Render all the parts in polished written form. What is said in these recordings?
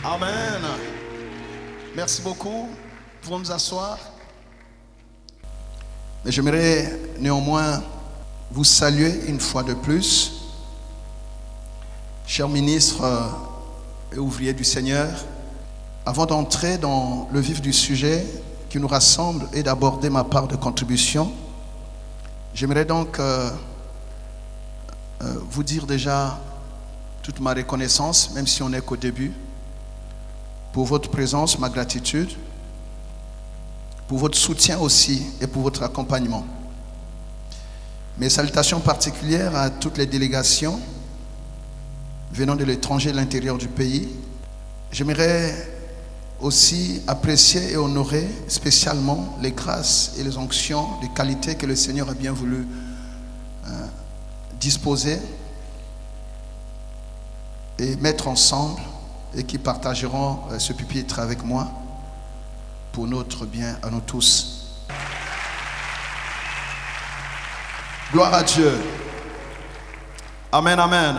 Amen. Merci beaucoup. Pouvons nous asseoir. Mais j'aimerais néanmoins vous saluer une fois de plus, chers ministres et ouvriers du Seigneur. Avant d'entrer dans le vif du sujet qui nous rassemble et d'aborder ma part de contribution, j'aimerais donc vous dire déjà toute ma reconnaissance, même si on n'est qu'au début, pour votre présence, ma gratitude, pour votre soutien aussi et pour votre accompagnement. Mes salutations particulières à toutes les délégations venant de l'étranger et de l'intérieur du pays. J'aimerais aussi apprécier et honorer spécialement les grâces et les onctions de qualité que le Seigneur a bien voulu disposer et mettre ensemble, et qui partageront ce pupitre avec moi pour notre bien à nous tous. Gloire à Dieu. Amen, amen.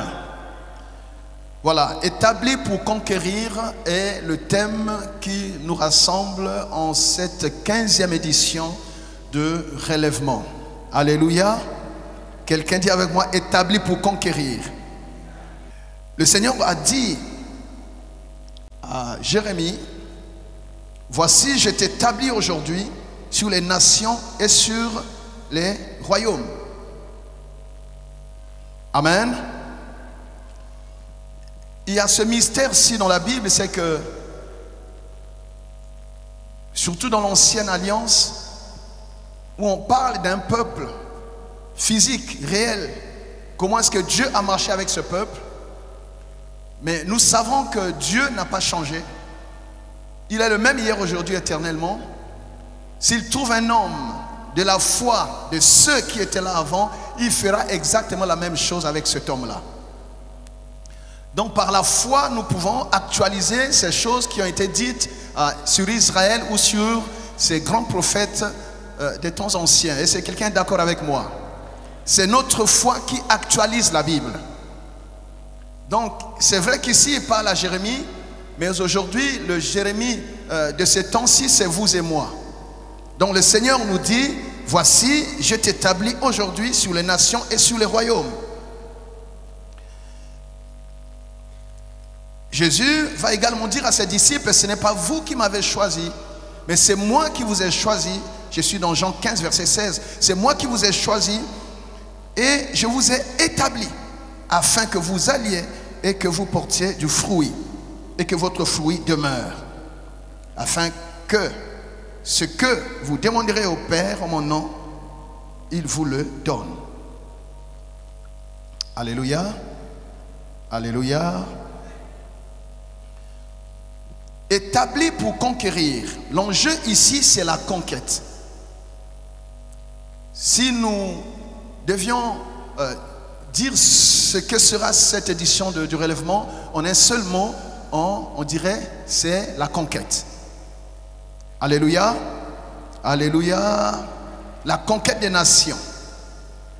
Voilà, établi pour conquérir est le thème qui nous rassemble en cette 15e édition de relèvement. Alléluia. Quelqu'un dit avec moi, établi pour conquérir. Le Seigneur a dit à Jérémie, voici, je t'établis aujourd'hui sur les nations et sur les royaumes. Amen. Il y a ce mystère-ci dans la Bible, c'est que, surtout dans l'Ancienne Alliance, où on parle d'un peuple physique, réel, comment est-ce que Dieu a marché avec ce peuple? Mais nous savons que Dieu n'a pas changé. Il est le même hier, aujourd'hui, éternellement. S'il trouve un homme de la foi de ceux qui étaient là avant, il fera exactement la même chose avec cet homme-là. Donc par la foi, nous pouvons actualiser ces choses qui ont été dites sur Israël ou sur ces grands prophètes des temps anciens. Et c'est quelqu'un d'accord avec moi. C'est notre foi qui actualise la Bible. Donc c'est vrai qu'ici il parle à Jérémie, mais aujourd'hui le Jérémie de ces temps-ci, c'est vous et moi. Donc le Seigneur nous dit, voici, je t'établis aujourd'hui sur les nations et sur les royaumes. Jésus va également dire à ses disciples, ce n'est pas vous qui m'avez choisi, mais c'est moi qui vous ai choisi. Je suis dans Jean 15, verset 16. C'est moi qui vous ai choisi et je vous ai établi afin que vous alliez et que vous portiez du fruit et que votre fruit demeure, afin que ce que vous demanderez au Père en mon nom, il vous le donne. Alléluia. Alléluia. Établi pour conquérir. L'enjeu ici, c'est la conquête. Si nous devions dire ce que sera cette édition du relèvement, en un seul mot, on dirait c'est la conquête. Alléluia. Alléluia. La conquête des nations.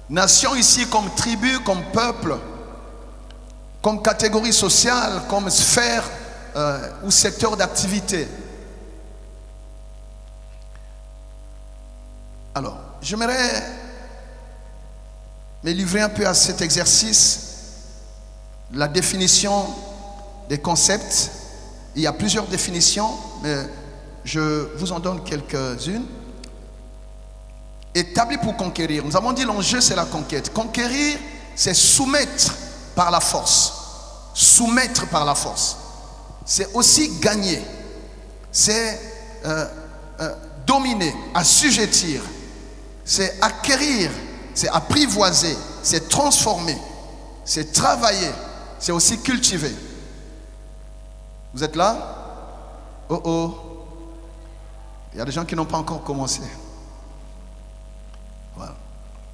Nations ici comme tribu, comme peuple, comme catégorie sociale, comme sphère ou secteur d'activité. Alors, j'aimerais me livrer un peu à cet exercice, la définition des concepts. Il y a plusieurs définitions, mais je vous en donne quelques-unes. Établi pour conquérir. Nous avons dit l'enjeu, c'est la conquête. Conquérir, c'est soumettre par la force. Soumettre par la force. C'est aussi gagner. C'est dominer, assujettir. C'est acquérir. C'est apprivoiser, c'est transformer, c'est travailler, c'est aussi cultiver. Vous êtes là? Oh oh. Il y a des gens qui n'ont pas encore commencé. Voilà.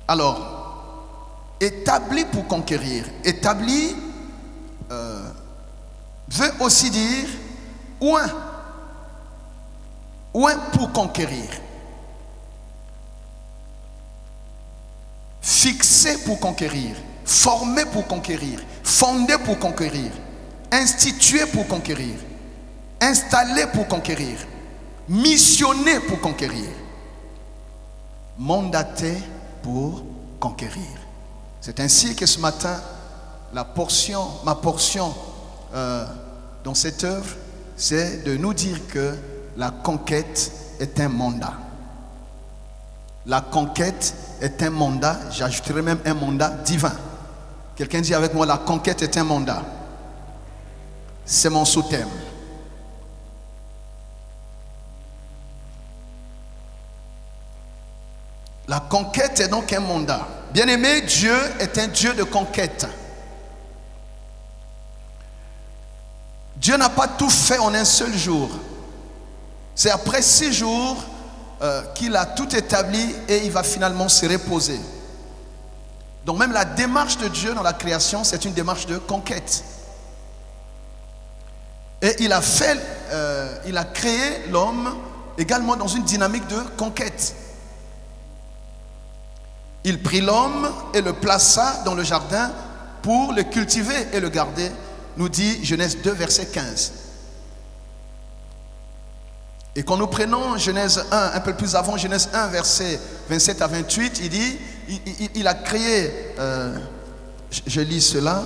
Alors, établi pour conquérir. Établi veut aussi dire oint. Oint pour conquérir. Fixé pour conquérir, formé pour conquérir, fondé pour conquérir, institué pour conquérir. installé pour conquérir, missionné pour conquérir, mandaté pour conquérir. C'est ainsi que ce matin, ma portion dans cette œuvre, c'est de nous dire que la conquête est un mandat. La conquête est un mandat, j'ajouterai même un mandat divin. Quelqu'un dit avec moi, la conquête est un mandat. C'est mon sous-thème. La conquête est donc un mandat. Bien-aimé, Dieu est un Dieu de conquête. Dieu n'a pas tout fait en un seul jour. C'est après 6 jours qu'il a tout établi et il va finalement se reposer. Donc même la démarche de Dieu dans la création, c'est une démarche de conquête. Et il a créé l'homme également dans une dynamique de conquête. Il prit l'homme et le plaça dans le jardin pour le cultiver et le garder, nous dit Genèse 2, verset 15. Et quand nous prenons Genèse 1, un peu plus avant, Genèse 1, verset 27 à 28, il dit, il a créé, je lis cela,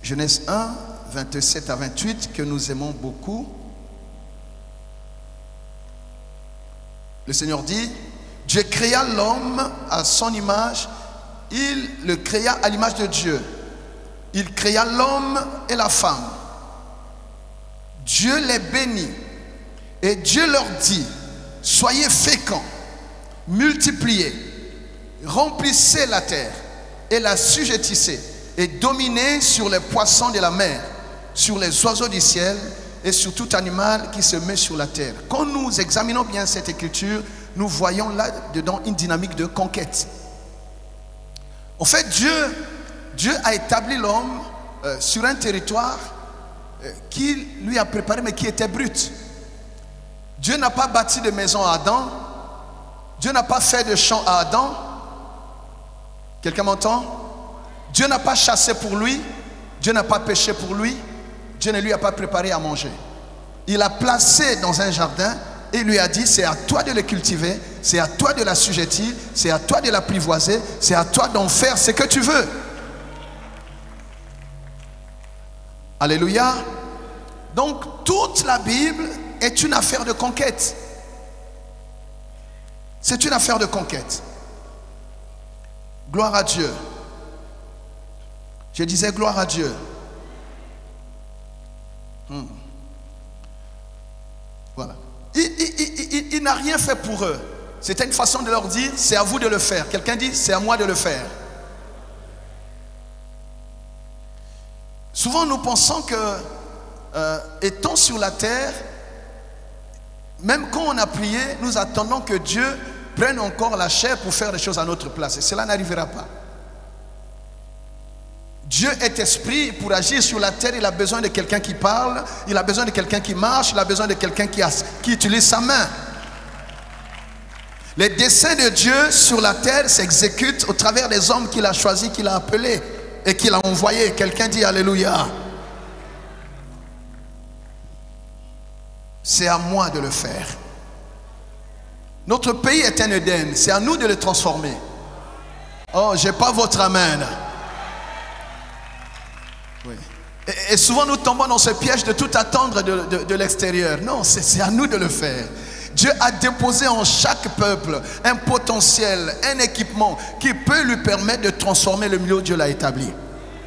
Genèse 1, 27 à 28, que nous aimons beaucoup. Le Seigneur dit, Dieu créa l'homme à son image, il le créa à l'image de Dieu. Il créa l'homme et la femme. Dieu les bénit et Dieu leur dit, soyez féconds, multipliez, remplissez la terre et la sujettissez et dominez sur les poissons de la mer, sur les oiseaux du ciel et sur tout animal qui se met sur la terre. Quand nous examinons bien cette écriture, nous voyons là-dedans une dynamique de conquête. En fait, Dieu a établi l'homme sur un territoire qu'il lui a préparé mais qui était brut. Dieu n'a pas bâti de maison à Adam. Dieu n'a pas fait de champ à Adam. Quelqu'un m'entend? Dieu n'a pas chassé pour lui. Dieu n'a pas pêché pour lui. Dieu ne lui a pas préparé à manger. Il l'a placé dans un jardin et il lui a dit, c'est à toi de le cultiver, c'est à toi de l'assujettir, c'est à toi de l'apprivoiser, c'est à toi d'en faire ce que tu veux. Alléluia. Donc toute la Bible est une affaire de conquête. C'est une affaire de conquête. Gloire à Dieu. Je disais gloire à Dieu. Voilà. Il n'a rien fait pour eux. C'était une façon de leur dire, c'est à vous de le faire. Quelqu'un dit, c'est à moi de le faire. Souvent nous pensons que étant sur la terre, même quand on a prié, nous attendons que Dieu prenne encore la chair pour faire des choses à notre place. Et cela n'arrivera pas. Dieu est esprit. Pour agir sur la terre, il a besoin de quelqu'un qui parle, il a besoin de quelqu'un qui marche, il a besoin de quelqu'un qui utilise sa main. Les desseins de Dieu sur la terre s'exécutent au travers des hommes qu'il a choisis, qu'il a appelés et qu'il a envoyés. Quelqu'un dit Alléluia. C'est à moi de le faire. Notre pays est un Éden, c'est à nous de le transformer. Oh, j'ai pas votre amen. Oui. Et souvent nous tombons dans ce piège de tout attendre de l'extérieur. Non, c'est à nous de le faire. Dieu a déposé en chaque peuple un potentiel, un équipement qui peut lui permettre de transformer le milieu où Dieu l'a établi.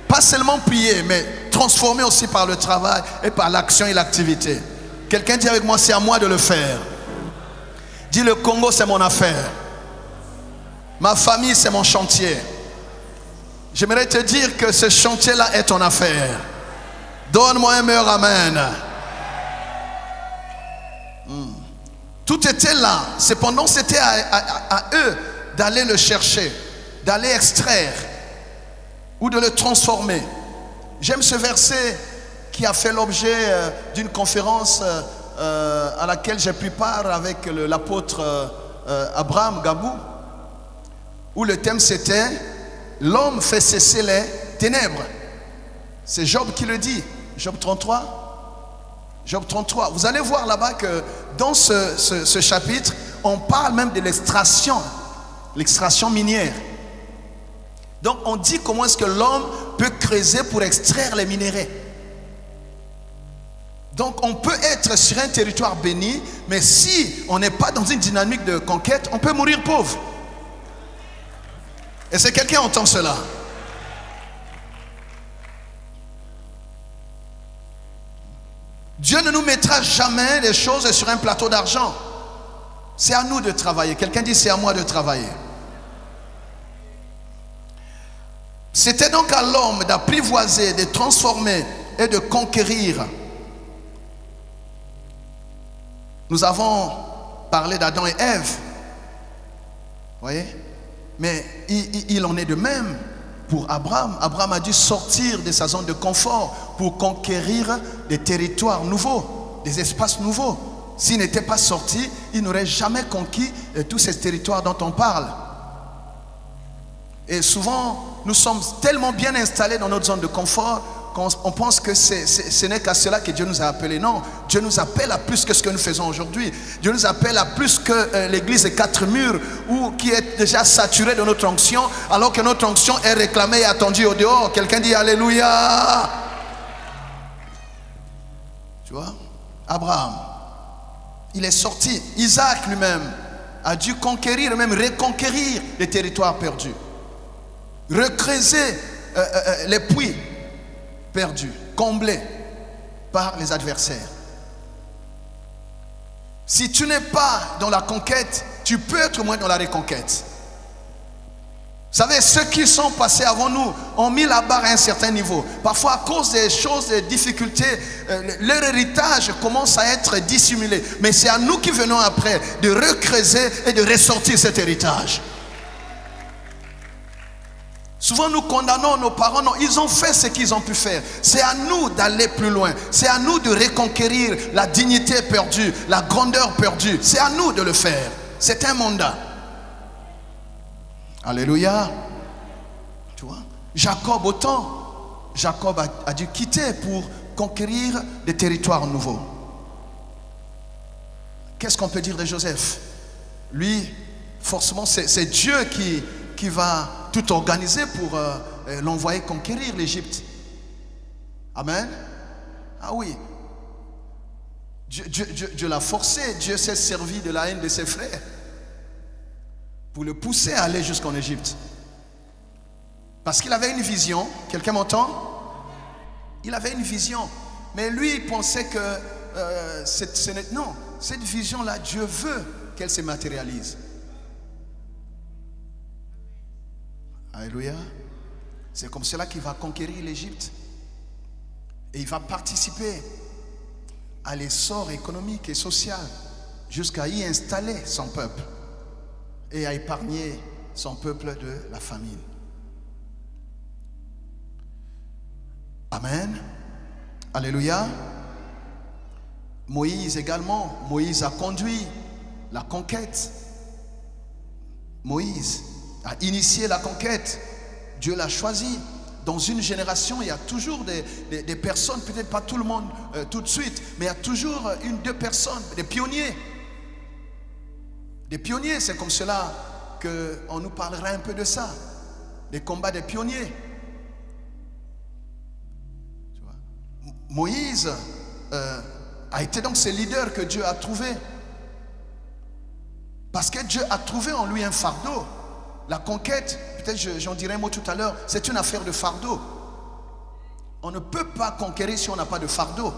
Pas seulement prier, mais transformer aussi par le travail et par l'action et l'activité. Quelqu'un dit avec moi, c'est à moi de le faire. Dis, le Congo c'est mon affaire. Ma famille c'est mon chantier. J'aimerais te dire que ce chantier-là est ton affaire. Donne-moi un meilleur amen. Tout était là. Cependant, c'était à eux d'aller le chercher, d'aller extraire ou de le transformer. J'aime ce verset qui a fait l'objet d'une conférence à laquelle j'ai pris part avec l'apôtre Abraham Gabou, où le thème c'était « L'homme fait cesser les ténèbres ». C'est Job qui le dit. Job 33. Job 33. Vous allez voir là-bas que dans ce chapitre, on parle même de l'extraction minière. Donc on dit comment est-ce que l'homme peut creuser pour extraire les minéraux. Donc on peut être sur un territoire béni, mais si on n'est pas dans une dynamique de conquête, on peut mourir pauvre. Est-ce que quelqu'un entend cela? Dieu ne nous mettra jamais les choses sur un plateau d'argent. C'est à nous de travailler. Quelqu'un dit c'est à moi de travailler. C'était donc à l'homme d'apprivoiser, de transformer et de conquérir. Nous avons parlé d'Adam et Ève. Vous voyez? Mais il en est de même pour Abraham. Abraham a dû sortir de sa zone de confort pour conquérir des territoires nouveaux, des espaces nouveaux. S'il n'était pas sorti, il n'aurait jamais conquis tous ces territoires dont on parle. Et souvent, nous sommes tellement bien installés dans notre zone de confort qu'on pense que ce n'est qu'à cela que Dieu nous a appelés. Non, Dieu nous appelle à plus que ce que nous faisons aujourd'hui. Dieu nous appelle à plus que l'église des 4 murs ou qui est déjà saturée de notre onction, alors que notre onction est réclamée et attendue au dehors. Quelqu'un dit Alléluia. Tu vois, Abraham, il est sorti. Isaac lui-même a dû conquérir, même reconquérir les territoires perdus. Recreuser les puits perdus, comblés par les adversaires. Si tu n'es pas dans la conquête, tu peux être au moins dans la reconquête. Vous savez, ceux qui sont passés avant nous ont mis la barre à un certain niveau. Parfois, à cause des choses, des difficultés, leur héritage commence à être dissimulé. Mais c'est à nous qui venons après de recreuser et de ressortir cet héritage. Souvent nous condamnons nos parents. Non, ils ont fait ce qu'ils ont pu faire. C'est à nous d'aller plus loin. C'est à nous de reconquérir la dignité perdue, la grandeur perdue. C'est à nous de le faire. C'est un mandat. Alléluia. Tu vois, Jacob autant. Jacob a dû quitter pour conquérir des territoires nouveaux. Qu'est-ce qu'on peut dire de Joseph? Lui, forcément, c'est Dieu qui va tout organiser pour l'envoyer conquérir l'Égypte. Amen. Ah oui. Dieu l'a forcé. Dieu s'est servi de la haine de ses frères pour le pousser à aller jusqu'en Égypte. Parce qu'il avait une vision. Quelqu'un m'entend? Il avait une vision. Mais lui, il pensait que non, cette vision-là, Dieu veut qu'elle se matérialise. Alléluia. C'est comme cela qu'il va conquérir l'Égypte. Et il va participer à l'essor économique et social jusqu'à y installer son peuple et à épargner son peuple de la famine. Amen. Alléluia. Moïse également. Moïse a conduit la conquête. Moïse a initié la conquête. Dieu l'a choisi. Dans une génération, il y a toujours des personnes, peut-être pas tout le monde tout de suite, mais il y a toujours une, deux personnes, des pionniers. Des pionniers, c'est comme cela qu'on nous parlera un peu de ça. Des combats des pionniers. Tu vois? Moïse a été donc ce leader que Dieu a trouvé. Parce que Dieu a trouvé en lui un fardeau. La conquête, peut-être j'en dirai un mot tout à l'heure, c'est une affaire de fardeau. On ne peut pas conquérir si on n'a pas de fardeau.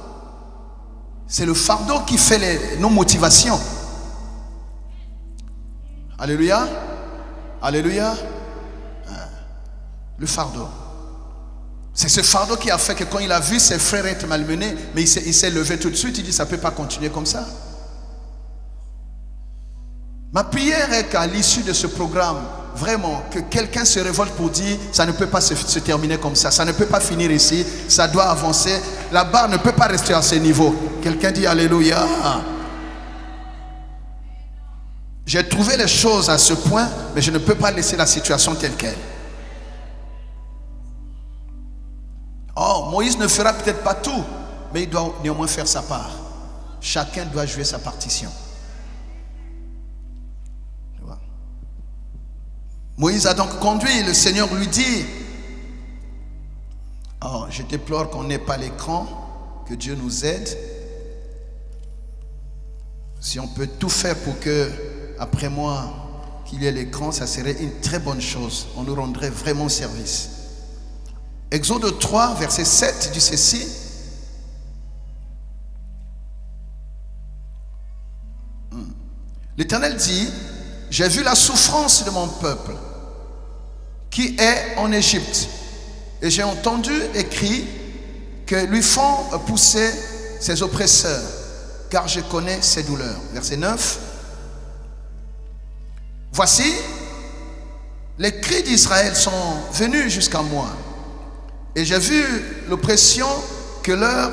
C'est le fardeau qui fait nos motivations. Alléluia. Alléluia. Le fardeau. C'est ce fardeau qui a fait que quand il a vu ses frères être malmenés, mais il s'est levé tout de suite, il dit ça ne peut pas continuer comme ça. Ma prière est qu'à l'issue de ce programme, vraiment, que quelqu'un se révolte pour dire ça ne peut pas se terminer comme ça ne peut pas finir ici, ça doit avancer, la barre ne peut pas rester à ce niveau. Quelqu'un dit Alléluia. J'ai trouvé les choses à ce point, mais je ne peux pas laisser la situation telle qu'elle. Oh, Moïse ne fera peut-être pas tout, mais il doit néanmoins faire sa part. Chacun doit jouer sa partition. Tu vois? Moïse a donc conduit. Le Seigneur lui dit, oh, je déplore qu'on n'ait pas l'écran, que Dieu nous aide. Si on peut tout faire pour que, après moi, qu'il y ait l'écran, ça serait une très bonne chose. On nous rendrait vraiment service. Exode 3, verset 7 dit ceci. L'Éternel dit, j'ai vu la souffrance de mon peuple qui est en Égypte. Et j'ai entendu écrit que lui font pousser ses oppresseurs, car je connais ses douleurs. Verset 9. Voici, les cris d'Israël sont venus jusqu'à moi. Et j'ai vu l'oppression que leur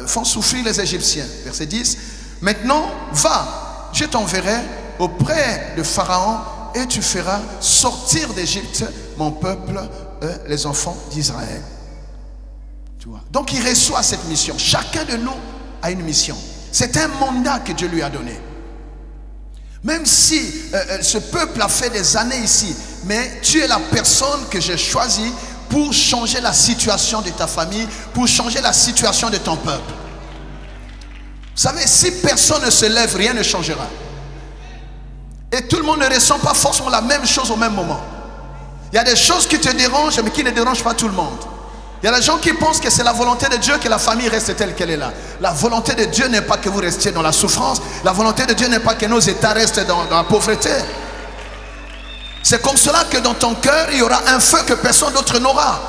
font souffrir les Égyptiens. Verset 10. Maintenant, va, je t'enverrai auprès de Pharaon et tu feras sortir d'Égypte mon peuple, les enfants d'Israël. Tu vois? Donc il reçoit cette mission. Chacun de nous a une mission. C'est un mandat que Dieu lui a donné. Même si ce peuple a fait des années ici, mais tu es la personne que j'ai choisie pour changer la situation de ta famille, pour changer la situation de ton peuple. Vous savez, si personne ne se lève, rien ne changera. Et tout le monde ne ressent pas forcément la même chose au même moment. Il y a des choses qui te dérangent, mais qui ne dérangent pas tout le monde. Il y a des gens qui pensent que c'est la volonté de Dieu que la famille reste telle qu'elle est là. La volonté de Dieu n'est pas que vous restiez dans la souffrance. La volonté de Dieu n'est pas que nos états restent dans la pauvreté. C'est comme cela que dans ton cœur, il y aura un feu que personne d'autre n'aura.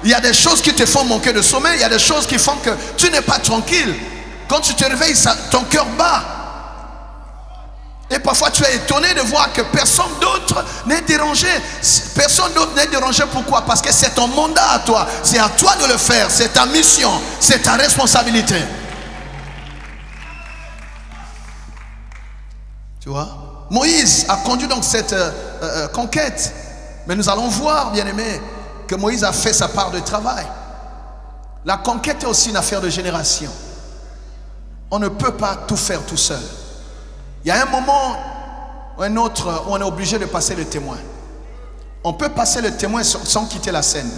Il y a des choses qui te font manquer de sommeil. Il y a des choses qui font que tu n'es pas tranquille. Quand tu te réveilles, ton cœur bat. Et parfois tu es étonné de voir que personne d'autre n'est dérangé. Personne d'autre n'est dérangé. Pourquoi? Parce que c'est ton mandat à toi. C'est à toi de le faire. C'est ta mission. C'est ta responsabilité. Tu vois? Moïse a conduit donc cette conquête. Mais nous allons voir, bien aimé, que Moïse a fait sa part de travail. La conquête est aussi une affaire de génération. On ne peut pas tout faire tout seul. Il y a un moment ou un autre où on est obligé de passer le témoin. On peut passer le témoin sans quitter la scène.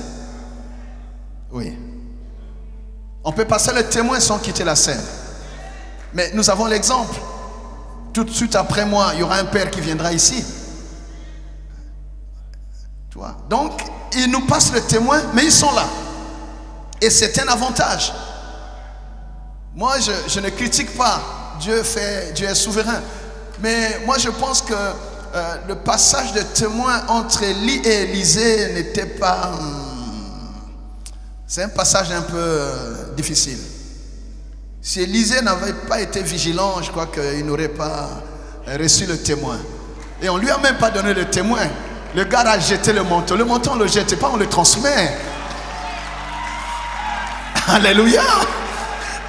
Oui. On peut passer le témoin sans quitter la scène. Mais nous avons l'exemple. Tout de suite après moi, il y aura un père qui viendra ici. Tu vois? Donc, ils nous passent le témoin, mais ils sont là. Et c'est un avantage. Moi, je ne critique pas. Dieu est souverain. Mais moi, je pense que le passage de témoin entre Élie et Élisée n'était pas... c'est un passage un peu difficile. Si Élisée n'avait pas été vigilant, je crois qu'il n'aurait pas reçu le témoin. Et on ne lui a même pas donné le témoin. Le gars a jeté le manteau. Le manteau, on ne le jette pas, on le transmet. Alléluia.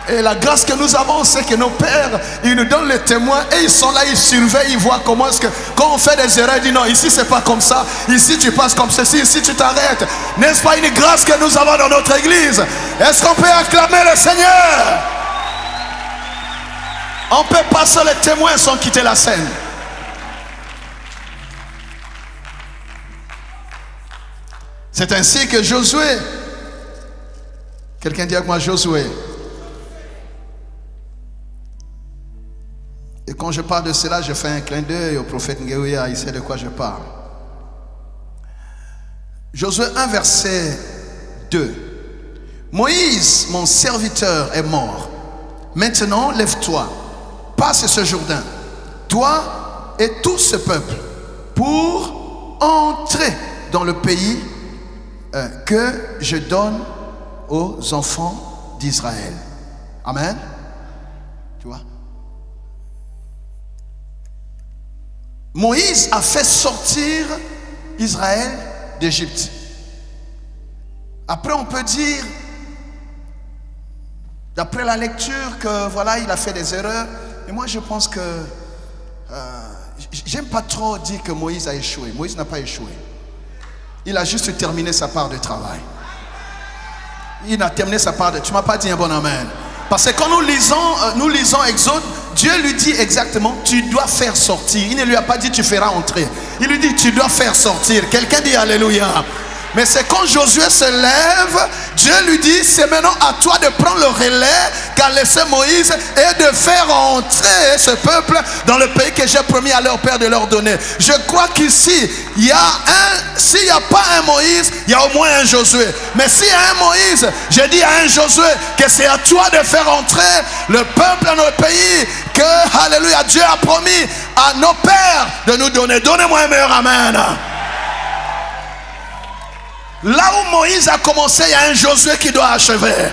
Et la grâce que nous avons, c'est que nos pères, ils nous donnent les témoins et ils sont là, ils surveillent, ils voient comment est-ce que, quand on fait des erreurs, ils disent non, ici c'est pas comme ça, ici tu passes comme ceci, ici tu t'arrêtes. N'est-ce pas une grâce que nous avons dans notre église? Est-ce qu'on peut acclamer le Seigneur? On peut passer les témoins sans quitter la scène. C'est ainsi que Josué, quelqu'un dit avec moi Josué. Et quand je parle de cela, je fais un clin d'œil au prophète Nguéouya, il sait de quoi je parle. Josué 1, verset 2. Moïse, mon serviteur, est mort. Maintenant, lève-toi, passe ce Jourdain, toi et tout ce peuple, pour entrer dans le pays que je donne aux enfants d'Israël. Amen. Tu vois? Moïse a fait sortir Israël d'Égypte. Après, on peut dire, d'après la lecture, que voilà, il a fait des erreurs. Et moi, je pense que j'aime pas trop dire que Moïse a échoué. Moïse n'a pas échoué. Il a juste terminé sa part de travail. Il a terminé sa part. Tu ne m'as pas dit un bon amen. Parce que quand nous lisons Exode, Dieu lui dit exactement, tu dois faire sortir. Il ne lui a pas dit, tu feras entrer. Il lui dit, tu dois faire sortir. Quelqu'un dit Alléluia. Mais c'est quand Josué se lève, Dieu lui dit, c'est maintenant à toi de prendre le relais qu'a laissé Moïse et de faire entrer ce peuple dans le pays que j'ai promis à leur père de leur donner. Je crois qu'ici, s'il n'y a pas un Moïse, il y a au moins un Josué. Mais s'il y a un Moïse, je dis à un Josué que c'est à toi de faire entrer le peuple dans le pays que, alléluia, Dieu a promis à nos pères de nous donner. Donnez-moi un meilleur amen. Là où Moïse a commencé, il y a un Josué qui doit achever.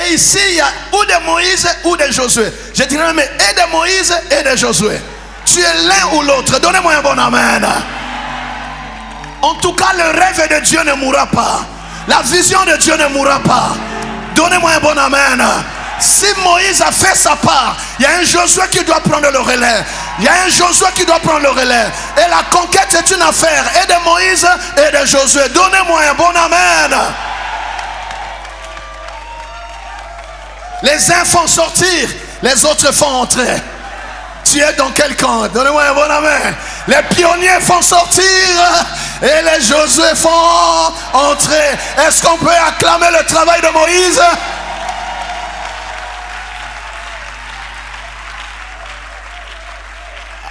Et ici, il y a ou de Moïse ou de Josué. Je dirais mais et de Moïse et de Josué. Tu es l'un ou l'autre. Donnez-moi un bon amen. En tout cas, le rêve de Dieu ne mourra pas. La vision de Dieu ne mourra pas. Donnez-moi un bon amen. Si Moïse a fait sa part, il y a un Josué qui doit prendre le relais. Il y a un Josué qui doit prendre le relais. Et la conquête est une affaire et de Moïse et de Josué. Donnez-moi un bon amen. Les uns font sortir, les autres font entrer. Tu es dans quel camp? Donnez-moi un bon amen. Les pionniers font sortir et les Josué font entrer. Est-ce qu'on peut acclamer le travail de Moïse?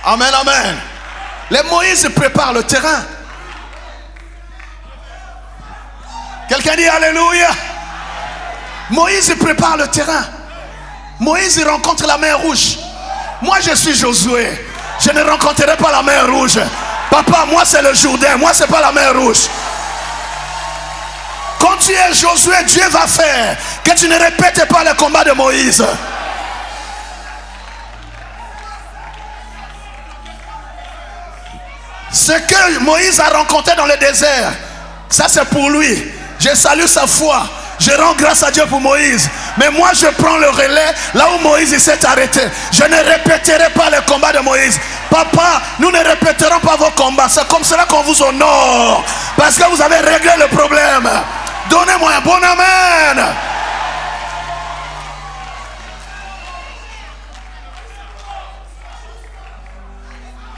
Amen, amen. Les Moïse préparent le terrain. Quelqu'un dit Alléluia. Moïse prépare le terrain. Moïse rencontre la mer rouge. Moi je suis Josué. Je ne rencontrerai pas la mer rouge. Papa, moi c'est le Jourdain. Moi c'est pas la mer rouge. Quand tu es Josué, Dieu va faire que tu ne répètes pas le combat de Moïse. Ce que Moïse a rencontré dans le désert, ça c'est pour lui. Je salue sa foi. Je rends grâce à Dieu pour Moïse. Mais moi je prends le relais là où Moïse s'est arrêté. Je ne répéterai pas le combat de Moïse. Papa, nous ne répéterons pas vos combats. C'est comme cela qu'on vous honore. Parce que vous avez réglé le problème. Donnez-moi un bon amen.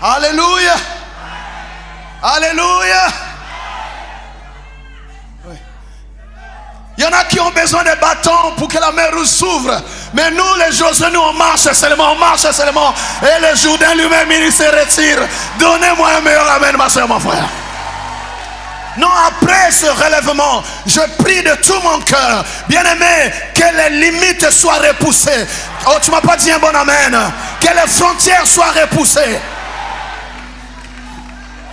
Alléluia. Alléluia. Oui. Il y en a qui ont besoin de bâtons pour que la mer rouge s'ouvre. Mais nous les Josué, nous on marche seulement. Et le Jourdain lui-même il se retire. Donnez-moi un meilleur amen, ma soeur, mon frère. Non, après ce relèvement, je prie de tout mon cœur, bien-aimé, que les limites soient repoussées. Oh, tu m'as pas dit un bon amen. Que les frontières soient repoussées.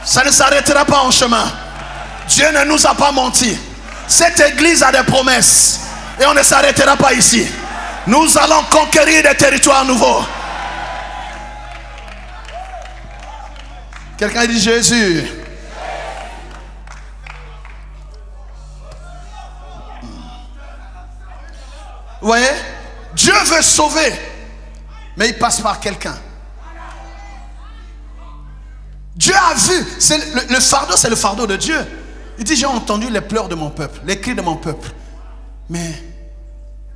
Ça ne s'arrêtera pas en chemin. Dieu ne nous a pas menti. Cette église a des promesses. Et on ne s'arrêtera pas ici. Nous allons conquérir des territoires nouveaux. Quelqu'un dit Jésus. Vous voyez, Dieu veut sauver, mais il passe par quelqu'un. Dieu a vu, le fardeau, c'est le fardeau de Dieu. Il dit, j'ai entendu les pleurs de mon peuple, les cris de mon peuple, mais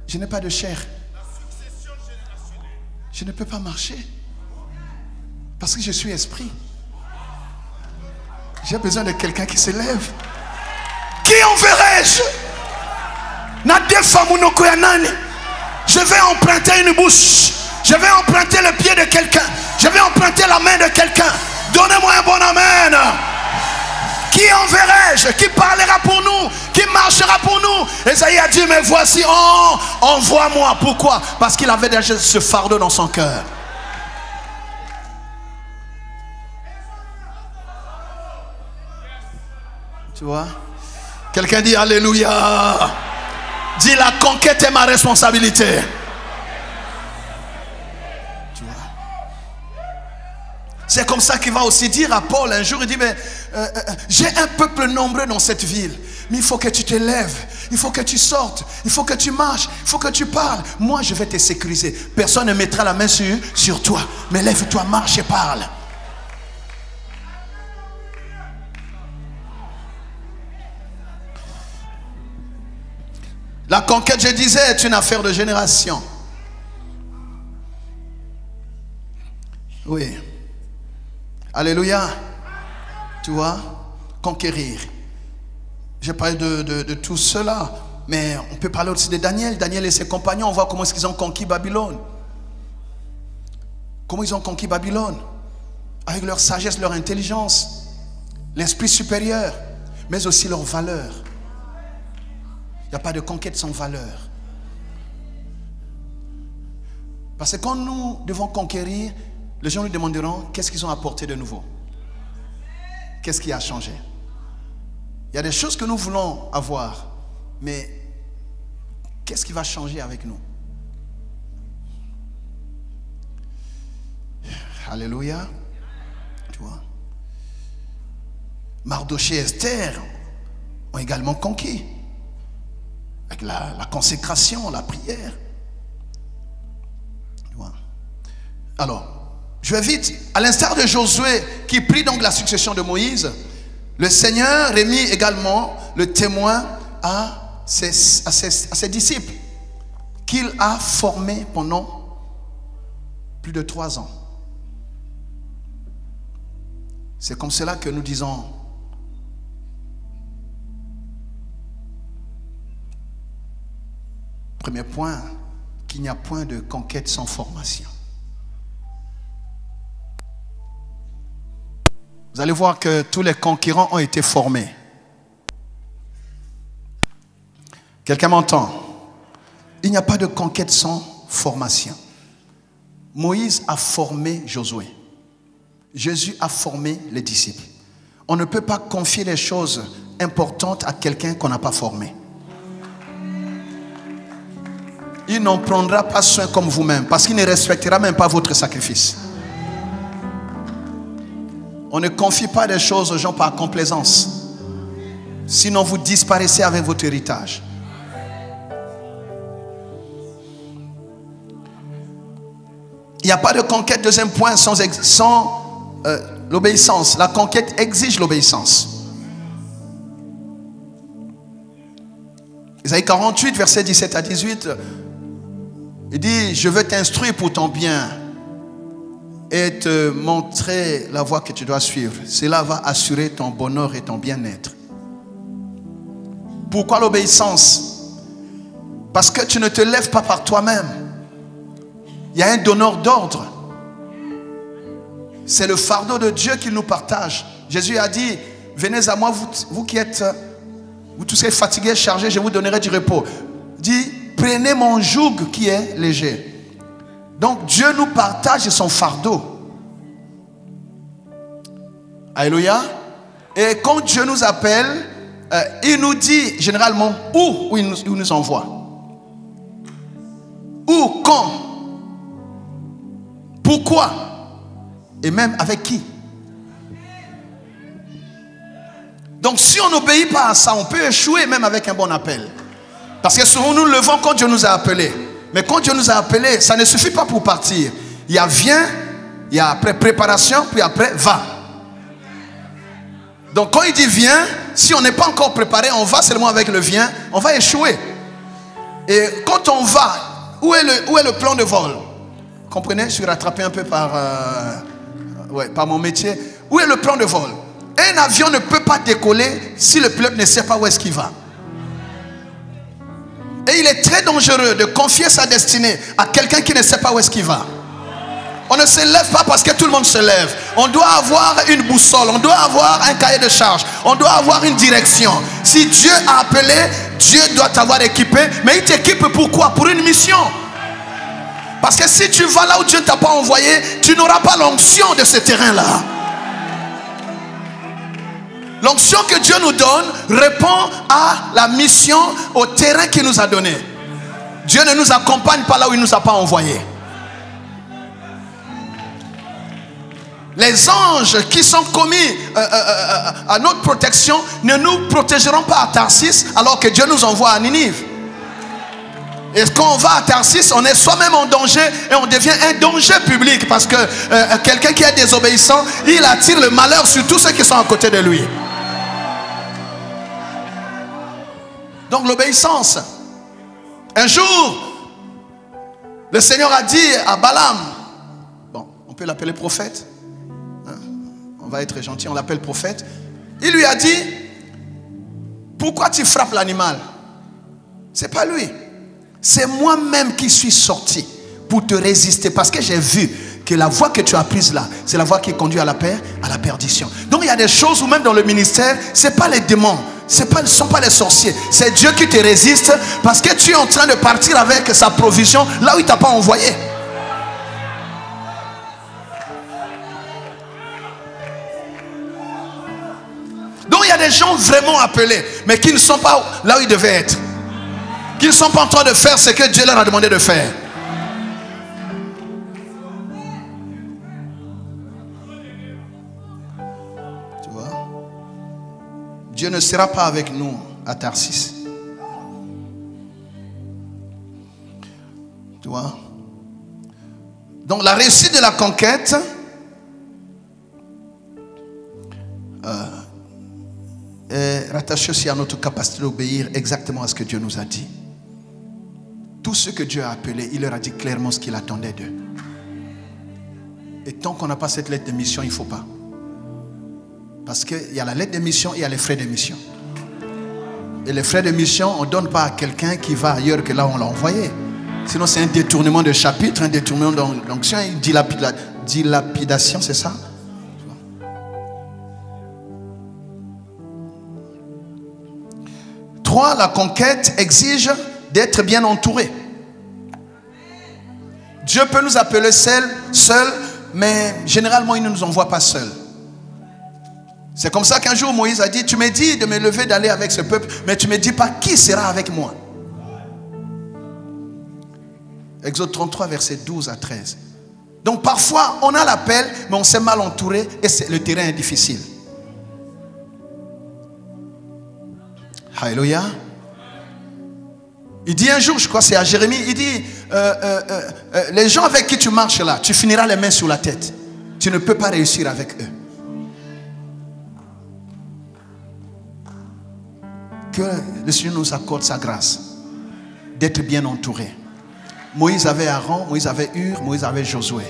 je n'ai pas de chair. Je ne peux pas marcher parce que je suis esprit. J'ai besoin de quelqu'un qui se lève. Qui enverrai-je? Je vais emprunter une bouche. Je vais emprunter le pied de quelqu'un. Je vais emprunter la main de quelqu'un. Donnez-moi un bon amen. Qui enverrai-je? Qui parlera pour nous? Qui marchera pour nous? Esaïe a dit, mais voici, envoie-moi. Pourquoi? Parce qu'il avait déjà ce fardeau dans son cœur. Tu vois? Quelqu'un dit Alléluia. Dis, la conquête est ma responsabilité. Tu vois? C'est comme ça qu'il va aussi dire à Paul un jour, il dit, mais j'ai un peuple nombreux dans cette ville, mais il faut que tu te lèves, il faut que tu sortes, il faut que tu marches, il faut que tu parles. Moi je vais te sécuriser. Personne ne mettra la main sur toi, mais lève-toi, marche et parle. La conquête, je disais, est une affaire de génération. Oui. Alléluia. Tu vois, conquérir. J'ai parlé de tout cela, mais on peut parler aussi de Daniel. Daniel et ses compagnons, on voit comment est-ce qu'ils ont conquis Babylone. Comment ils ont conquis Babylone. Avec leur sagesse, leur intelligence, l'esprit supérieur, mais aussi leur valeur. Il n'y a pas de conquête sans valeur. Parce que quand nous devons conquérir, les gens nous demanderont qu'est-ce qu'ils ont apporté de nouveau. Qu'est-ce qui a changé? Il y a des choses que nous voulons avoir, mais qu'est-ce qui va changer avec nous? Alléluia. Tu vois. Mardochée et Esther ont également conquis. Avec la consécration, la prière. Tu vois. Alors, je vais vite. À l'instar de Josué qui prit donc la succession de Moïse, le Seigneur remit également le témoin à ses disciples qu'il a formés pendant plus de 3 ans. C'est comme cela que nous disons, premier point, qu'il n'y a point de conquête sans formation. Vous allez voir que tous les conquérants ont été formés. Quelqu'un m'entend? Il n'y a pas de conquête sans formation. Moïse a formé Josué. Jésus a formé les disciples. On ne peut pas confier les choses importantes à quelqu'un qu'on n'a pas formé. Il n'en prendra pas soin comme vous-même parce qu'il ne respectera même pas votre sacrifice. On ne confie pas des choses aux gens par complaisance. Sinon vous disparaissez avec votre héritage. Il n'y a pas de conquête, deuxième point, sans l'obéissance. La conquête exige l'obéissance. Isaïe 48, versets 17 à 18, il dit, je veux t'instruire pour ton bien et te montrer la voie que tu dois suivre. Cela va assurer ton bonheur et ton bien-être. Pourquoi l'obéissance? Parce que tu ne te lèves pas par toi-même. Il y a un donneur d'ordre. C'est le fardeau de Dieu qu'il nous partage. Jésus a dit, venez à moi, vous qui êtes, vous tous êtes fatigués, chargés, je vous donnerai du repos. Il dit, prenez mon joug qui est léger. Donc Dieu nous partage son fardeau. Alléluia. Et quand Dieu nous appelle, il nous dit généralement où il nous envoie. Où, quand, pourquoi et même avec qui. Donc si on n'obéit pas à ça, on peut échouer même avec un bon appel. Parce que souvent nous levons quand Dieu nous a appelés. Mais quand Dieu nous a appelés, ça ne suffit pas pour partir. Il y a viens, il y a après préparation, puis après va. Donc quand il dit viens, si on n'est pas encore préparé, on va seulement avec le viens, on va échouer. Et quand on va, où est le plan de vol? Comprenez? Je suis rattrapé un peu par mon métier. Où est le plan de vol? Un avion ne peut pas décoller si le pilote ne sait pas où est-ce qu'il va. Et il est très dangereux de confier sa destinée à quelqu'un qui ne sait pas où est-ce qu'il va. On ne se lève pas parce que tout le monde se lève. On doit avoir une boussole, on doit avoir un cahier de charge, on doit avoir une direction. Si Dieu a appelé, Dieu doit t'avoir équipé. Mais il t'équipe pourquoi? Pour une mission. Parce que si tu vas là où Dieu ne t'a pas envoyé, tu n'auras pas l'onction de ce terrain-là. L'onction que Dieu nous donne répond à la mission, au terrain qu'il nous a donné. Dieu ne nous accompagne pas là où il ne nous a pas envoyés. Les anges qui sont commis à notre protection ne nous protégeront pas à Tarsis alors que Dieu nous envoie à Ninive. Et quand on va à Tarsis, on est soi-même en danger et on devient un danger public parce que quelqu'un qui est désobéissant, il attire le malheur sur tous ceux qui sont à côté de lui. Donc l'obéissance. Un jour, le Seigneur a dit à Balaam, bon, on peut l'appeler prophète, hein? On va être gentil, on l'appelle prophète. Il lui a dit, pourquoi tu frappes l'animal? C'est pas lui. C'est moi-même qui suis sorti pour te résister. Parce que j'ai vu que la voie que tu as prise là, c'est la voie qui conduit à la perdition. Donc il y a des choses où même dans le ministère, ce n'est pas les démons, ce ne sont pas les sorciers. C'est Dieu qui te résiste parce que tu es en train de partir avec sa provision là où il ne t'a pas envoyé. Donc il y a des gens vraiment appelés, mais qui ne sont pas là où ils devaient être. Qui ne sont pas en train de faire ce que Dieu leur a demandé de faire. Tu vois? Dieu ne sera pas avec nous à Tarsis. Tu vois? Donc la réussite de la conquête est rattachée aussi à notre capacité d'obéir exactement à ce que Dieu nous a dit. Tout ce que Dieu a appelé, il leur a dit clairement ce qu'il attendait d'eux. Et tant qu'on n'a pas cette lettre de mission, il ne faut pas. Parce qu'il y a la lettre de mission et il y a les frais de mission. Et les frais de mission, on ne donne pas à quelqu'un qui va ailleurs que là où on l'a envoyé. Sinon, c'est un détournement de chapitre, un détournement d'onction, une dilapidation, c'est ça? 3, la conquête exige d'être bien entouré. Dieu peut nous appeler seul, mais généralement il ne nous envoie pas seuls. C'est comme ça qu'un jour Moïse a dit, tu me dis de me lever, d'aller avec ce peuple, mais tu ne me dis pas qui sera avec moi. Exode 33, versets 12 à 13. Donc parfois on a l'appel, mais on s'est mal entouré et le terrain est difficile. Alléluia. Il dit un jour, je crois c'est à Jérémie, il dit les gens avec qui tu marches là, tu finiras les mains sur la tête. Tu ne peux pas réussir avec eux. Que le Seigneur nous accorde sa grâce d'être bien entouré. Moïse avait Aaron, Moïse avait Hur, Moïse avait Josué.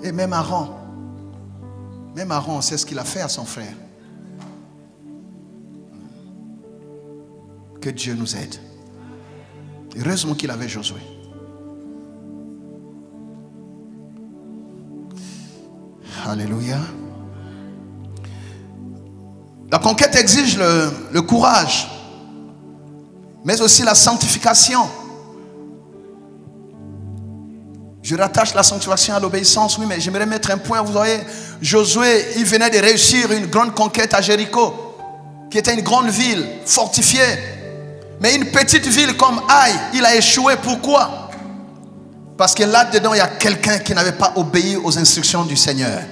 Et même Aaron, on sait ce qu'il a fait à son frère. Que Dieu nous aide. Heureusement qu'il avait Josué. Alléluia. La conquête exige le courage, mais aussi la sanctification. Je rattache la sanctification à l'obéissance, oui, mais j'aimerais mettre un point. Vous voyez, Josué, il venait de réussir une grande conquête à Jéricho, qui était une grande ville fortifiée. Mais une petite ville comme Haï, il a échoué. Pourquoi? Parce que là-dedans, il y a quelqu'un qui n'avait pas obéi aux instructions du Seigneur.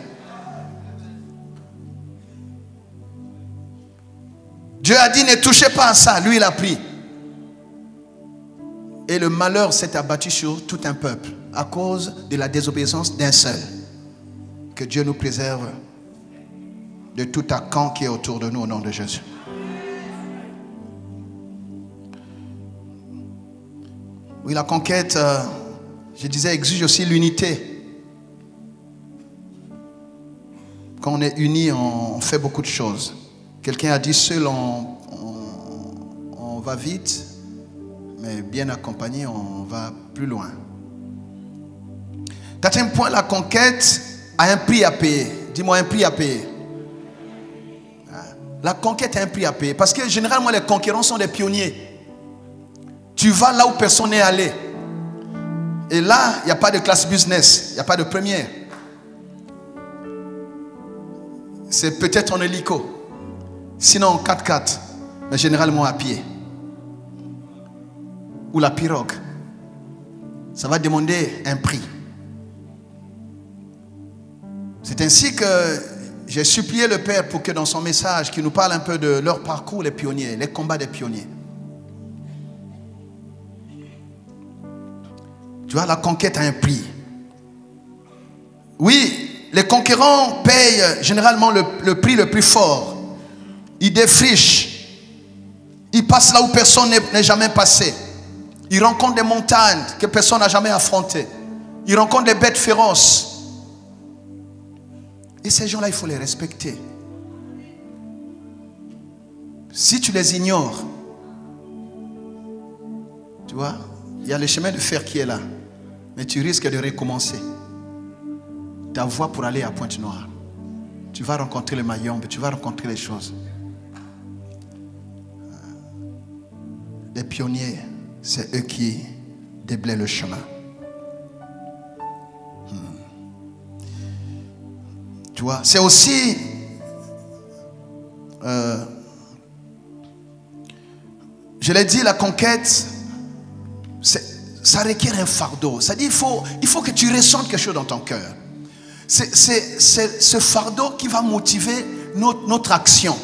Dieu a dit, ne touchez pas à ça. Lui, il a pris. Et le malheur s'est abattu sur tout un peuple à cause de la désobéissance d'un seul. Que Dieu nous préserve de tout camp qui est autour de nous au nom de Jésus. Oui, la conquête, je disais, exige aussi l'unité. Quand on est unis, on fait beaucoup de choses. Quelqu'un a dit, seul on va vite, mais bien accompagné, on va plus loin. Quatrième point, la conquête a un prix à payer. Dis-moi, un prix à payer. La conquête a un prix à payer. Parce que généralement, les conquérants sont des pionniers. Tu vas là où personne n'est allé. Et là, il n'y a pas de classe business. Il n'y a pas de première. C'est peut-être en hélico. Sinon en 4x4. Mais généralement à pied. Ou la pirogue. Ça va demander un prix. C'est ainsi que j'ai supplié le Père pour que dans son message, qu'il nous parle un peu de leur parcours, les pionniers, les combats des pionniers. Tu vois, la conquête a un prix. Oui, les conquérants payent généralement le prix le plus fort. Ils défrichent. Ils passent là où personne n'est jamais passé. Ils rencontrent des montagnes que personne n'a jamais affrontées. Ils rencontrent des bêtes féroces. Et ces gens-là, il faut les respecter. Si tu les ignores, tu vois, il y a le chemin de fer qui est là. Mais tu risques de recommencer. Ta voie pour aller à Pointe-Noire. Tu vas rencontrer le Mayombe, tu vas rencontrer les choses. Les pionniers, c'est eux qui déblaient le chemin. Tu vois, c'est aussi je l'ai dit, la conquête, ça requiert un fardeau. C'est-à-dire il faut que tu ressentes quelque chose dans ton cœur. C'est ce fardeau qui va motiver notre action,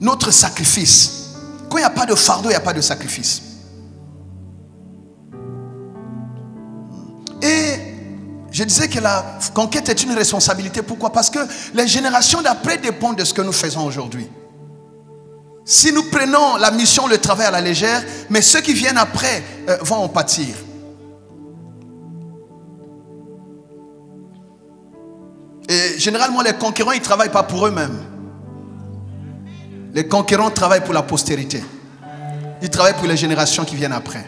notre sacrifice. Quand il n'y a pas de fardeau, il n'y a pas de sacrifice. Et je disais que la conquête est une responsabilité. Pourquoi? Parce que les générations d'après dépendent de ce que nous faisons aujourd'hui. Si nous prenons la mission, le travail à la légère, mais ceux qui viennent après vont en pâtir. Et généralement, les conquérants, ils ne travaillent pas pour eux-mêmes. Les conquérants travaillent pour la postérité. Ils travaillent pour les générations qui viennent après.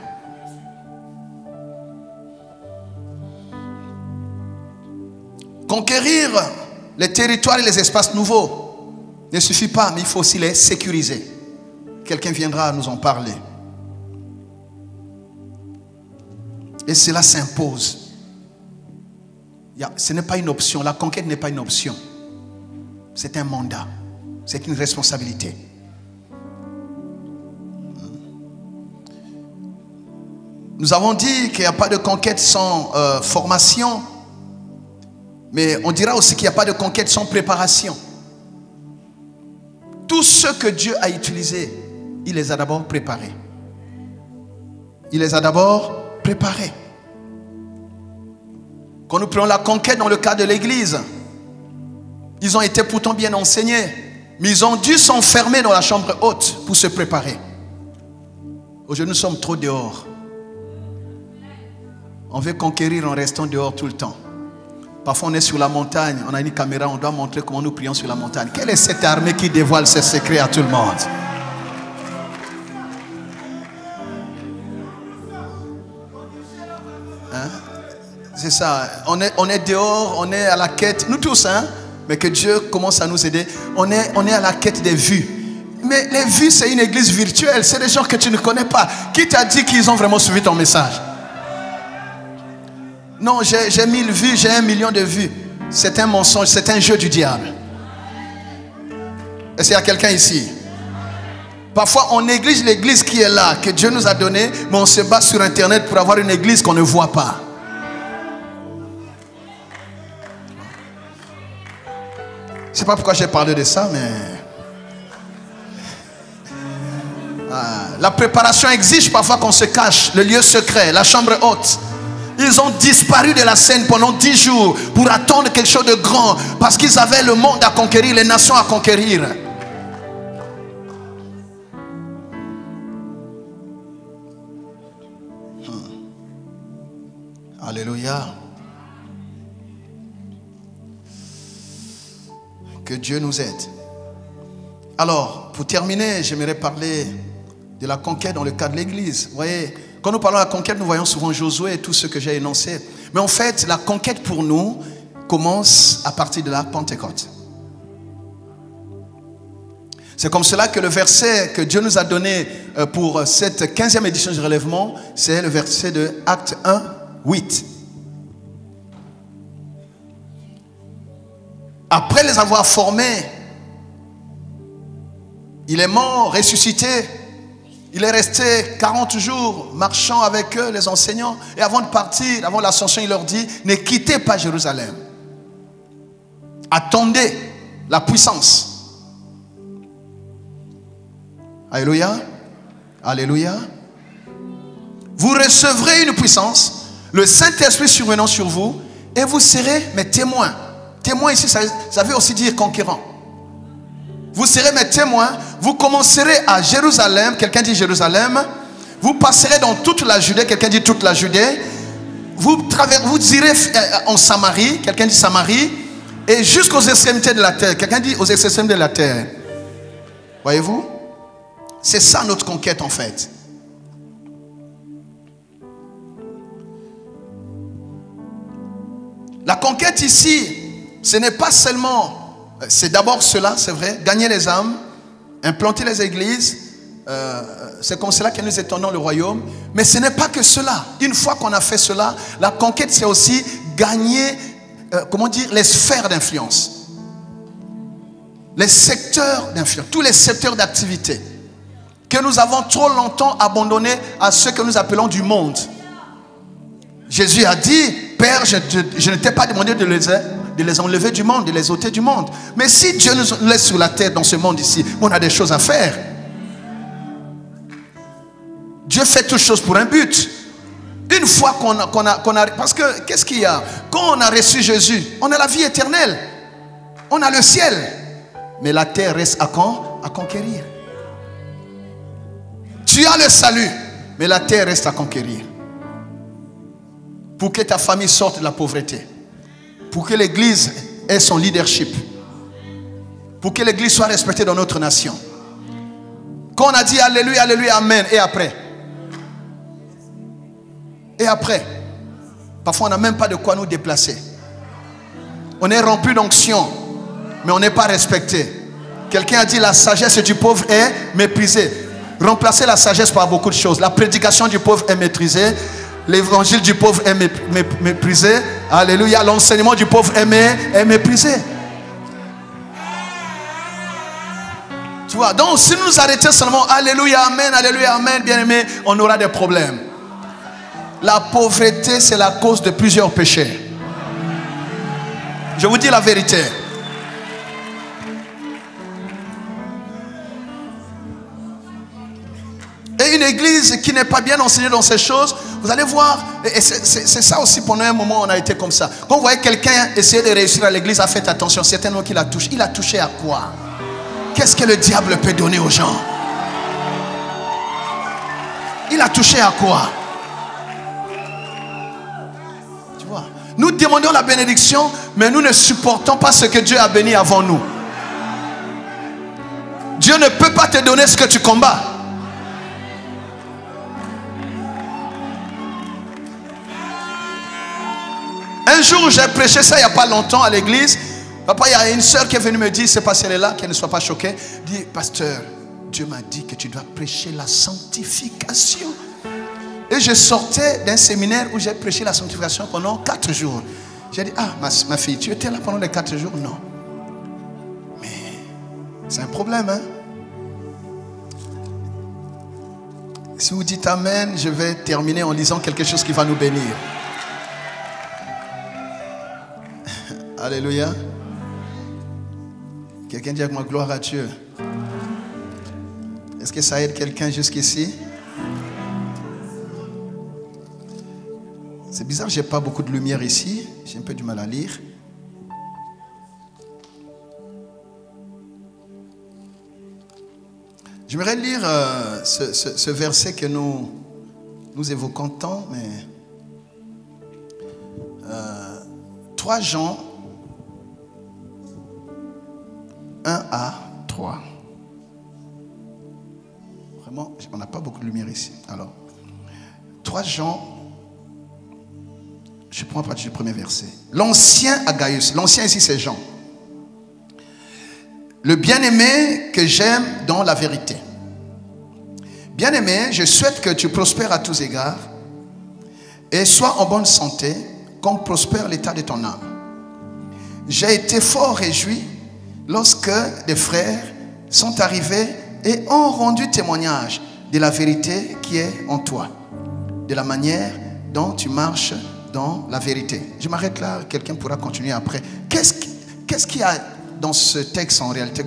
Conquérir les territoires et les espaces nouveaux ne suffit pas, mais il faut aussi les sécuriser. Quelqu'un viendra nous en parler. Et cela s'impose. Ce n'est pas une option. La conquête n'est pas une option. C'est un mandat. C'est une responsabilité. Nous avons dit qu'il n'y a pas de conquête sans formation. Mais on dira aussi qu'il n'y a pas de conquête sans préparation. Tout ce que Dieu a utilisé, il les a d'abord préparés. Il les a d'abord préparés. Quand nous prenons la conquête dans le cas de l'église, ils ont été pourtant bien enseignés, mais ils ont dû s'enfermer dans la chambre haute pour se préparer. Aujourd'hui, nous sommes trop dehors. On veut conquérir en restant dehors tout le temps. Parfois, on est sur la montagne, on a une caméra, on doit montrer comment nous prions sur la montagne. Quelle est cette armée qui dévoile ses secrets à tout le monde? Hein? C'est ça. On est dehors, on est à la quête, nous tous, hein? Mais que Dieu commence à nous aider. On est à la quête des vues. Mais les vues, c'est une église virtuelle. C'est des gens que tu ne connais pas. Qui t'a dit qu'ils ont vraiment suivi ton message? Non, j'ai 1000 vues, j'ai 1 million de vues. C'est un mensonge, c'est un jeu du diable. Est-ce qu'il y a quelqu'un ici? Parfois, on néglige l'église qui est là, que Dieu nous a donnée, mais on se bat sur Internet pour avoir une église qu'on ne voit pas. Je ne sais pas pourquoi j'ai parlé de ça, mais... la préparation exige parfois qu'on se cache, le lieu secret, la chambre haute. Ils ont disparu de la scène pendant 10 jours pour attendre quelque chose de grand, parce qu'ils avaient le monde à conquérir, les nations à conquérir. Alléluia. Que Dieu nous aide. Alors, pour terminer, j'aimerais parler de la conquête dans le cas de l'église. Vous voyez, quand nous parlons de la conquête, nous voyons souvent Josué et tout ce que j'ai énoncé. Mais en fait, la conquête pour nous commence à partir de la Pentecôte. C'est comme cela que le verset que Dieu nous a donné pour cette 15e édition du relèvement, c'est le verset de Actes 1, 8. Après les avoir formés, il est mort, ressuscité. Il est resté 40 jours marchant avec eux, les enseignants. Et avant de partir, avant l'ascension, il leur dit: ne quittez pas Jérusalem. Attendez la puissance. Alléluia. Alléluia. Vous recevrez une puissance, le Saint-Esprit survenant sur vous, et vous serez mes témoins. Témoins ici, ça veut aussi dire conquérant. Vous serez mes témoins. Vous commencerez à Jérusalem. Quelqu'un dit Jérusalem. Vous passerez dans toute la Judée, quelqu'un dit toute la Judée. Vous irez en Samarie, quelqu'un dit Samarie, et jusqu'aux extrémités de la terre. Quelqu'un dit aux extrémités de la terre. Voyez-vous? C'est ça notre conquête en fait. La conquête ici, ce n'est pas seulement, c'est d'abord cela, c'est vrai, gagner les âmes, implanter les églises, c'est comme cela que nous étendons le royaume. Mais ce n'est pas que cela. Une fois qu'on a fait cela, la conquête c'est aussi gagner, les sphères d'influence. Les secteurs d'influence, tous les secteurs d'activité que nous avons trop longtemps abandonnés à ce que nous appelons du monde. Jésus a dit, Père, je ne t'ai pas demandé de les enlever du monde, de les ôter du monde. Mais si Dieu nous laisse sur la terre dans ce monde ici, on a des choses à faire. Dieu fait toutes choses pour un but. Une fois qu'on a... Parce que, qu'est-ce qu'il y a? Quand on a reçu Jésus, on a la vie éternelle. On a le ciel. Mais la terre reste à conquérir. Tu as le salut, mais la terre reste à conquérir. Pour que ta famille sorte de la pauvreté. Pour que l'église ait son leadership. Pour que l'église soit respectée dans notre nation. Quand on a dit Alléluia, Alléluia, Amen, et après? Et après? Parfois on n'a même pas de quoi nous déplacer. On est rempli d'onction, mais on n'est pas respecté. Quelqu'un a dit la sagesse du pauvre est méprisée. Remplacer la sagesse par beaucoup de choses. La prédication du pauvre est maîtrisée. L'évangile du pauvre est méprisé. Alléluia. L'enseignement du pauvre est méprisé. Tu vois, donc si nous nous arrêtons seulement Alléluia, Amen, bien aimé, on aura des problèmes. La pauvreté, c'est la cause de plusieurs péchés. Je vous dis la vérité. Et une église qui n'est pas bien enseignée dans ces choses, vous allez voir, et c'est ça aussi pendant un moment on a été comme ça. Quand vous voyez quelqu'un essayer de réussir à l'église, faites attention, certainement qu'il a touché. Il a touché à quoi? Qu'est-ce que le diable peut donner aux gens? Il a touché à quoi? Tu vois, nous demandons la bénédiction, mais nous ne supportons pas ce que Dieu a béni avant nous. Dieu ne peut pas te donner ce que tu combats. Un jour, j'ai prêché ça il n'y a pas longtemps à l'église. Papa, il y a une soeur qui est venue me dire, c'est passé là, qu'elle ne soit pas choquée. Dit, pasteur, Dieu m'a dit que tu dois prêcher la sanctification. Et je sortais d'un séminaire où j'ai prêché la sanctification pendant 4 jours. J'ai dit, ah, ma fille, tu étais là pendant les 4 jours? Non. Mais c'est un problème, hein? Si vous dites Amen, je vais terminer en lisant quelque chose qui va nous bénir. Alléluia. Quelqu'un dit avec moi gloire à Dieu. Est-ce que ça aide quelqu'un jusqu'ici? C'est bizarre, j'ai pas beaucoup de lumière ici. J'ai un peu du mal à lire. J'aimerais lire ce verset que nous évoquons tant, mais 3 Jean 1 à 3. Vraiment, on n'a pas beaucoup de lumière ici. Alors, 3 Jean, je prends à partir du premier verset. L'ancien à Gaius, l'ancien ici c'est Jean. Le bien-aimé que j'aime dans la vérité. Bien-aimé, je souhaite que tu prospères à tous égards et sois en bonne santé, comme prospère l'état de ton âme. J'ai été fort réjoui lorsque des frères sont arrivés et ont rendu témoignage de la vérité qui est en toi, de la manière dont tu marches dans la vérité. Je m'arrête là, quelqu'un pourra continuer après. Qu'est-ce qu'il y a dans ce texte en réalité?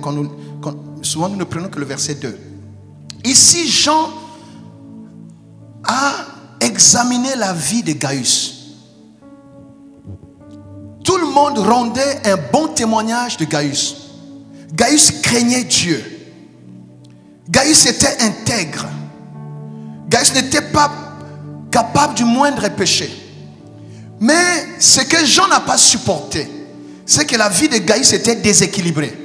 Souvent nous ne prenons que le verset 2. Ici, Jean a examiné la vie de Gaius. Tout le monde rendait un bon témoignage de Gaius. Gaius craignait Dieu. Gaius était intègre. Gaïus n'était pas capable du moindre péché. Mais ce que Jean n'a pas supporté, c'est que la vie de Gaïus était déséquilibrée.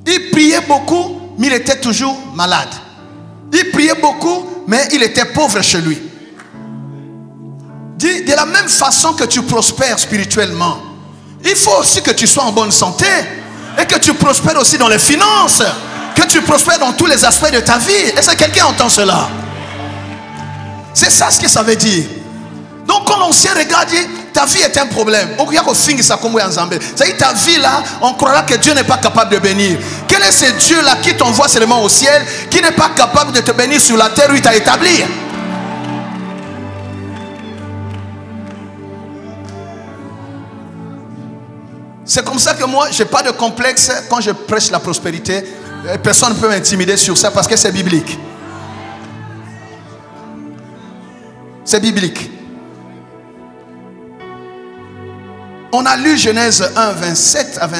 Il priait beaucoup, mais il était toujours malade. Il priait beaucoup, mais il était pauvre chez lui. Dis, de la même façon que tu prospères spirituellement, il faut aussi que tu sois en bonne santé et que tu prospères aussi dans les finances, que tu prospères dans tous les aspects de ta vie. Est-ce que quelqu'un entend cela? C'est ça ce que ça veut dire. Donc quand l'ancien regarde, dit, ta vie est un problème. C'est-à-dire ta vie là, on croira que Dieu n'est pas capable de bénir. Quel est ce Dieu là qui t'envoie seulement au ciel, qui n'est pas capable de te bénir sur la terre où il t'a établi? C'est comme ça que moi, je n'ai pas de complexe quand je prêche la prospérité. Personne ne peut m'intimider sur ça parce que c'est biblique. C'est biblique. On a lu Genèse 1, 27 à 20.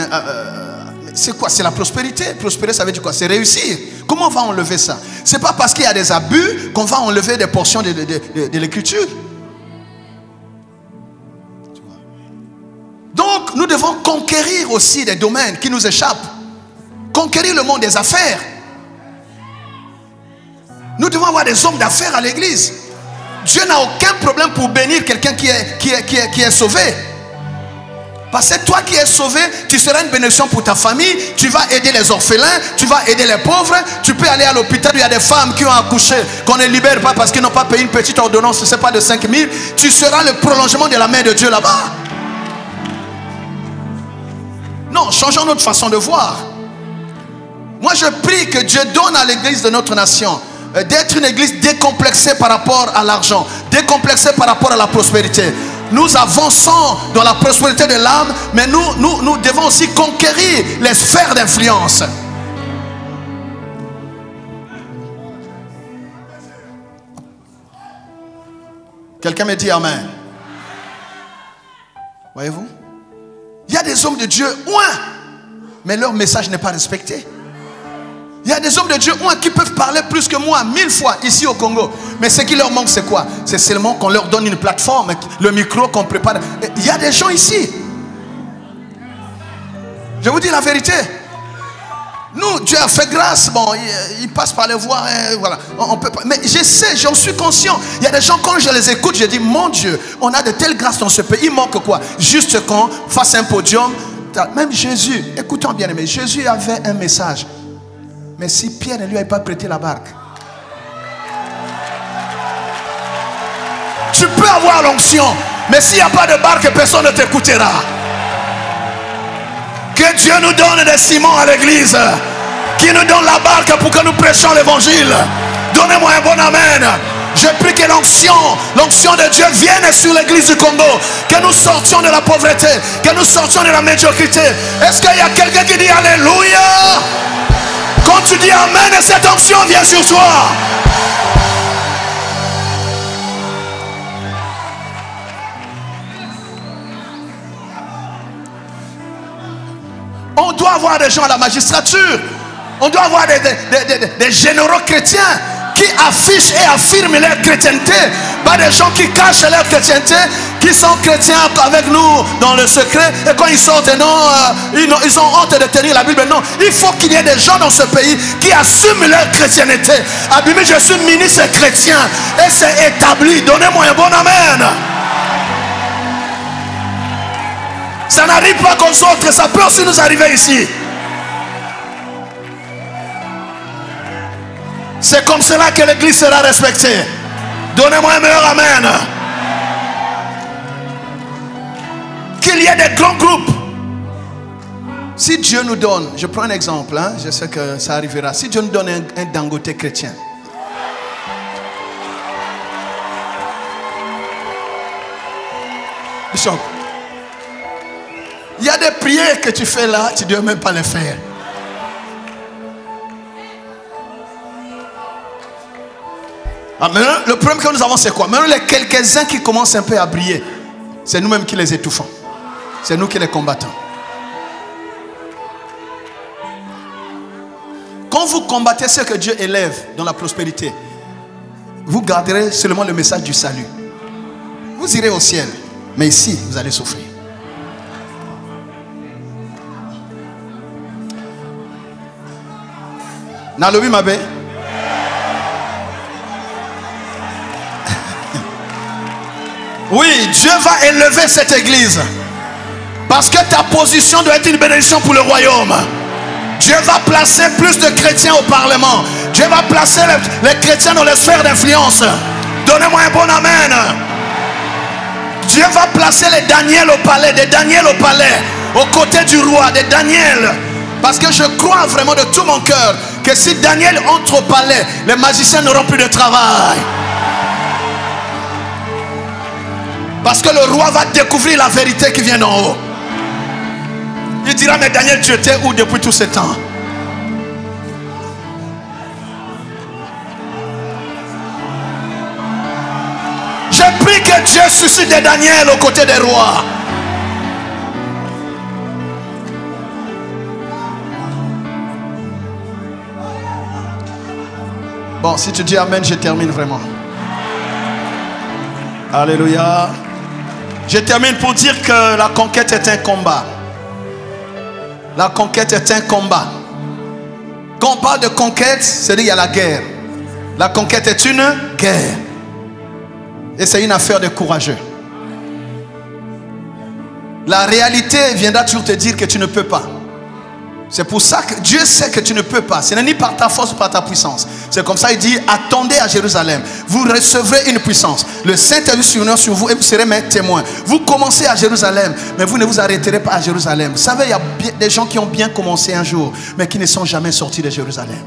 C'est quoi? C'est la prospérité. Prospérer, ça veut dire quoi? C'est réussir. Comment on va enlever ça? Ce n'est pas parce qu'il y a des abus qu'on va enlever des portions de l'écriture. Donc, nous devons conquérir aussi des domaines qui nous échappent. Conquérir le monde des affaires. Nous devons avoir des hommes d'affaires à l'église. Dieu n'a aucun problème pour bénir quelqu'un qui est sauvé. Parce que toi qui es sauvé, tu seras une bénédiction pour ta famille. Tu vas aider les orphelins, tu vas aider les pauvres. Tu peux aller à l'hôpital où il y a des femmes qui ont accouché, qu'on ne libère pas parce qu'ils n'ont pas payé une petite ordonnance, ce n'est pas de 5 000. Tu seras le prolongement de la main de Dieu là-bas. Non, changeons notre façon de voir. Moi je prie que Dieu donne à l'église de notre nation d'être une église décomplexée par rapport à l'argent, décomplexée par rapport à la prospérité. Nous avançons dans la prospérité de l'âme, mais nous devons aussi conquérir les sphères d'influence. Quelqu'un me dit amen. Voyez-vous? Il y a des hommes de Dieu, mais leur message n'est pas respecté. Il y a des hommes de Dieu qui peuvent parler plus que moi 1000 fois ici au Congo. Mais ce qui leur manque, c'est quoi? C'est seulement qu'on leur donne une plateforme, le micro qu'on prépare. Il y a des gens ici. Je vous dis la vérité. Nous, Dieu a fait grâce. Bon, il passe par les voies. Voilà. On peut pas. Mais je sais, j'en suis conscient. Il y a des gens, quand je les écoute, je dis, mon Dieu, on a de telles grâces dans ce pays. Il manque quoi? Juste qu'on fasse un podium. Même Jésus, écoutons bien aimé, Jésus avait un message. Mais si Pierre ne lui avait pas prêté la barque, tu peux avoir l'onction, mais s'il n'y a pas de barque, personne ne t'écoutera. Que Dieu nous donne des ciments à l'église, qui nous donne la barque pour que nous prêchions l'évangile. Donnez-moi un bon amen. Je prie que l'onction de Dieu vienne sur l'église du Congo, que nous sortions de la pauvreté, que nous sortions de la médiocrité. Est-ce qu'il y a quelqu'un qui dit alléluia? Quand tu dis amen, et cette onction vient sur toi. On doit avoir des gens à la magistrature. On doit avoir des généraux chrétiens qui affichent et affirment leur chrétienté. Pas des gens qui cachent leur chrétienté, qui sont chrétiens avec nous dans le secret. Et quand ils sortent, ils ont honte de tenir la Bible. Non, il faut qu'il y ait des gens dans ce pays qui assument leur chrétienté. Abimi, je suis ministre chrétien et c'est établi. Donnez-moi un bon amen. Ça n'arrive pas comme ça, ça peut aussi nous arriver ici. C'est comme cela que l'église sera respectée. Donnez-moi un meilleur amen. Qu'il y ait des grands groupes. Si Dieu nous donne, je prends un exemple, je sais que ça arrivera. Si Dieu nous donne un Dangote chrétien, Bishop, il y a des prières que tu fais là, tu ne dois même pas les faire. Maintenant, le problème que nous avons, c'est quoi? Maintenant, les quelques-uns qui commencent un peu à briller, c'est nous-mêmes qui les étouffons. C'est nous qui les combattons. Quand vous combattez ce que Dieu élève dans la prospérité, vous garderez seulement le message du salut. Vous irez au ciel, mais ici, vous allez souffrir. Nalobi Mabe. Oui, Dieu va élever cette église. Parce que ta position doit être une bénédiction pour le royaume. Dieu va placer plus de chrétiens au parlement. Dieu va placer les chrétiens dans les sphères d'influence. Donnez-moi un bon amen. Dieu va placer les Daniel au palais, des Daniel au palais, aux côtés du roi, des Daniel. Parce que je crois vraiment de tout mon cœur que si Daniel entre au palais, les magiciens n'auront plus de travail. Parce que le roi va découvrir la vérité qui vient d'en haut. Il dira, mais Daniel, tu étais où depuis tout ce temps? Je prie que Dieu suscite des Daniel aux côtés des rois. Bon, si tu dis amen, je termine vraiment. Alléluia. Je termine pour dire que la conquête est un combat. La conquête est un combat. Quand on parle de conquête, c'est-à-dire qu'il y a la guerre. La conquête est une guerre. Et c'est une affaire de courageux. La réalité viendra toujours te dire que tu ne peux pas. C'est pour ça que Dieu sait que tu ne peux pas. Ce n'est ni par ta force ou par ta puissance. C'est comme ça il dit, attendez à Jérusalem. Vous recevrez une puissance. Le Saint-Esprit survenir sur vous et vous serez mes témoins. Vous commencez à Jérusalem, mais vous ne vous arrêterez pas à Jérusalem. Vous savez, il y a des gens qui ont bien commencé un jour, mais qui ne sont jamais sortis de Jérusalem.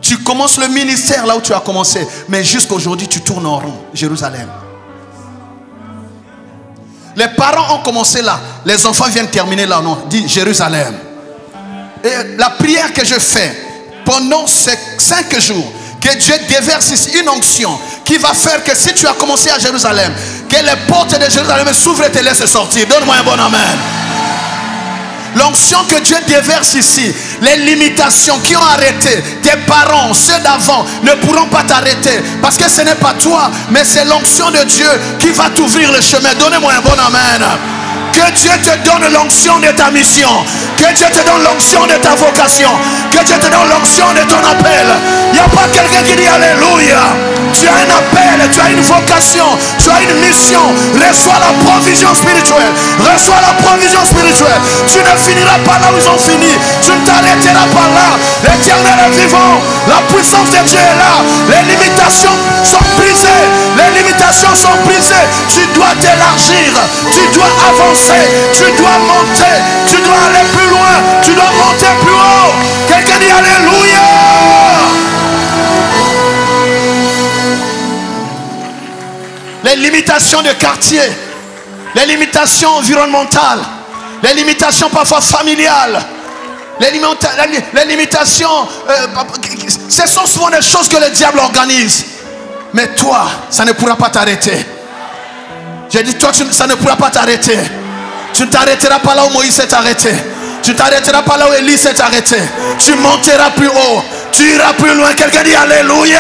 Tu commences le ministère là où tu as commencé, mais jusqu'à aujourd'hui tu tournes en rond. Jérusalem. Les parents ont commencé là, les enfants viennent terminer là, non, dit Jérusalem. Et la prière que je fais pendant ces 5 jours, que Dieu déverse ici une onction qui va faire que si tu as commencé à Jérusalem, que les portes de Jérusalem s'ouvrent et te laissent sortir. Donne-moi un bon amen. L'onction que Dieu déverse ici, les limitations qui ont arrêté tes parents, ceux d'avant, ne pourront pas t'arrêter. Parce que ce n'est pas toi, mais c'est l'onction de Dieu qui va t'ouvrir le chemin. Donnez-moi un bon amen. Que Dieu te donne l'onction de ta mission. Que Dieu te donne l'onction de ta vocation. Que Dieu te donne l'onction de ton appel. Il n'y a pas quelqu'un qui dit Alléluia. Tu as un appel, tu as une vocation, tu as une mission. Reçois la provision spirituelle. Reçois la provision spirituelle. Tu ne finiras pas là où ils ont fini. Tu ne t'arrêteras pas là. L'Éternel est vivant. La puissance de Dieu est là. Les limitations sont brisées. Les limitations sont brisées. Tu dois t'élargir. Tu dois avancer. Tu dois monter. Tu dois aller plus loin. Tu dois monter plus haut. Quelqu'un dit Alléluia. Les limitations de quartier, les limitations environnementales, les limitations parfois familiales, les limitations, ce sont souvent des choses que le diable organise. Mais toi, ça ne pourra pas t'arrêter. J'ai dit, toi, ça ne pourra pas t'arrêter. Tu ne t'arrêteras pas là où Moïse s'est arrêté. Tu ne t'arrêteras pas là où Élie s'est arrêté. Tu monteras plus haut. Tu iras plus loin. Quelqu'un dit Alléluia.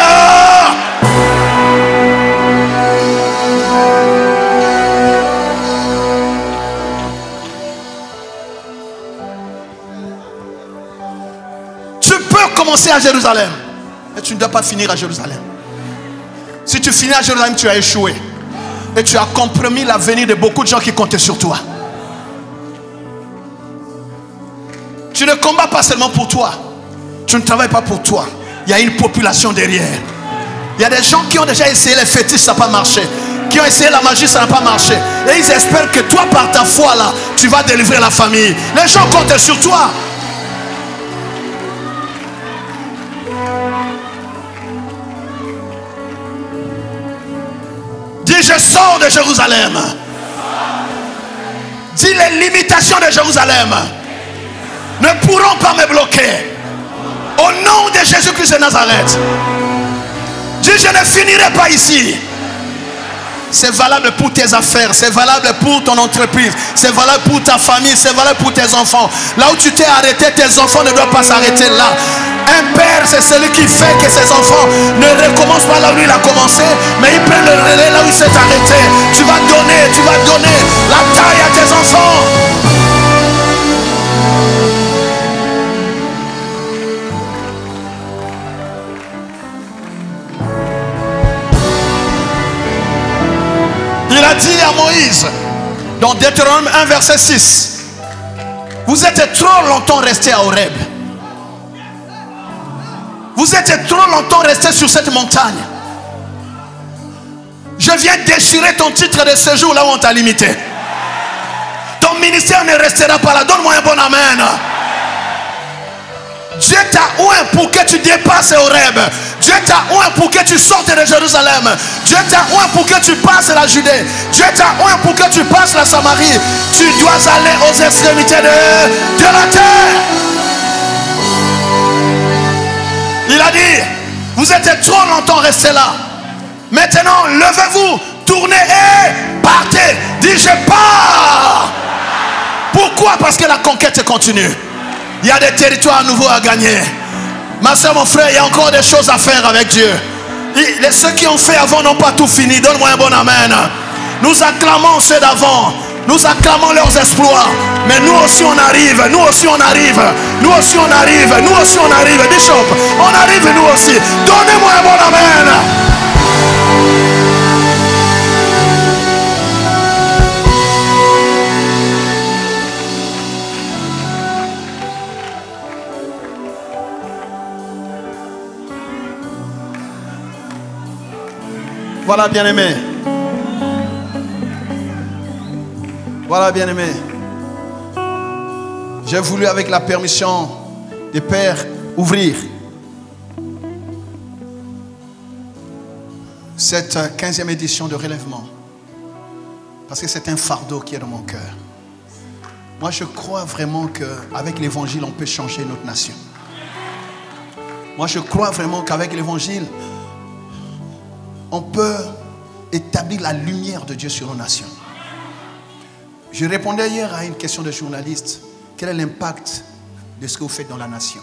Tu peux commencer à Jérusalem, mais tu ne dois pas finir à Jérusalem. Si tu finis à Jérusalem, tu as échoué. Et tu as compromis l'avenir de beaucoup de gens qui comptaient sur toi. Tu ne combats pas seulement pour toi. Tu ne travailles pas pour toi. Il y a une population derrière. Il y a des gens qui ont déjà essayé les fétiches, ça n'a pas marché. Qui ont essayé la magie, ça n'a pas marché. Et ils espèrent que toi, par ta foi là, tu vas délivrer la famille. Les gens comptent sur toi. Dis, je sors de Jérusalem. Dis, les limitations de Jérusalem ne pourront pas me bloquer. Au nom de Jésus-Christ de Nazareth. Dis, je ne finirai pas ici. C'est valable pour tes affaires, c'est valable pour ton entreprise, c'est valable pour ta famille, c'est valable pour tes enfants. Là où tu t'es arrêté, tes enfants ne doivent pas s'arrêter là. Un père, c'est celui qui fait que ses enfants ne recommencent pas là où il a commencé, mais il prend le relais là où il s'est arrêté. Tu vas donner la taille à tes enfants. Il a dit à Moïse, dans Deutéronome 1, verset 6, vous êtes trop longtemps resté à Horeb. Vous êtes trop longtemps resté sur cette montagne. Je viens déchirer ton titre de séjour là où on t'a limité. Ton ministère ne restera pas là. Donne-moi un bon amen. Dieu t'a oint pour que tu dépasses Horeb. Dieu t'a oint pour que tu sortes de Jérusalem. Dieu t'a oint pour que tu passes la Judée. Dieu t'a oint pour que tu passes la Samarie. Tu dois aller aux extrémités de la terre. Il a dit, vous êtes trop longtemps restés là. Maintenant, levez-vous, tournez et partez. Dis, je pars. Pourquoi? Parce que la conquête continue. Il y a des territoires nouveaux à gagner. Ma soeur, mon frère, il y a encore des choses à faire avec Dieu. Ceux qui ont fait avant n'ont pas tout fini. Donne-moi un bon amen. Nous acclamons ceux d'avant. Nous acclamons leurs exploits. Mais nous aussi on arrive. Nous aussi on arrive. Nous aussi on arrive. Nous aussi on arrive. Bishop, on arrive nous aussi. Donnez-moi un bon amen. Voilà, bien-aimé. Voilà, bien-aimé. J'ai voulu, avec la permission des pères, ouvrir cette 15e édition de relèvement. Parce que c'est un fardeau qui est dans mon cœur. Moi, je crois vraiment qu'avec l'évangile, on peut changer notre nation. Moi, je crois vraiment qu'avec l'évangile, on peut établir la lumière de Dieu sur nos nations. Je répondais hier à une question de journaliste. Quel est l'impact de ce que vous faites dans la nation?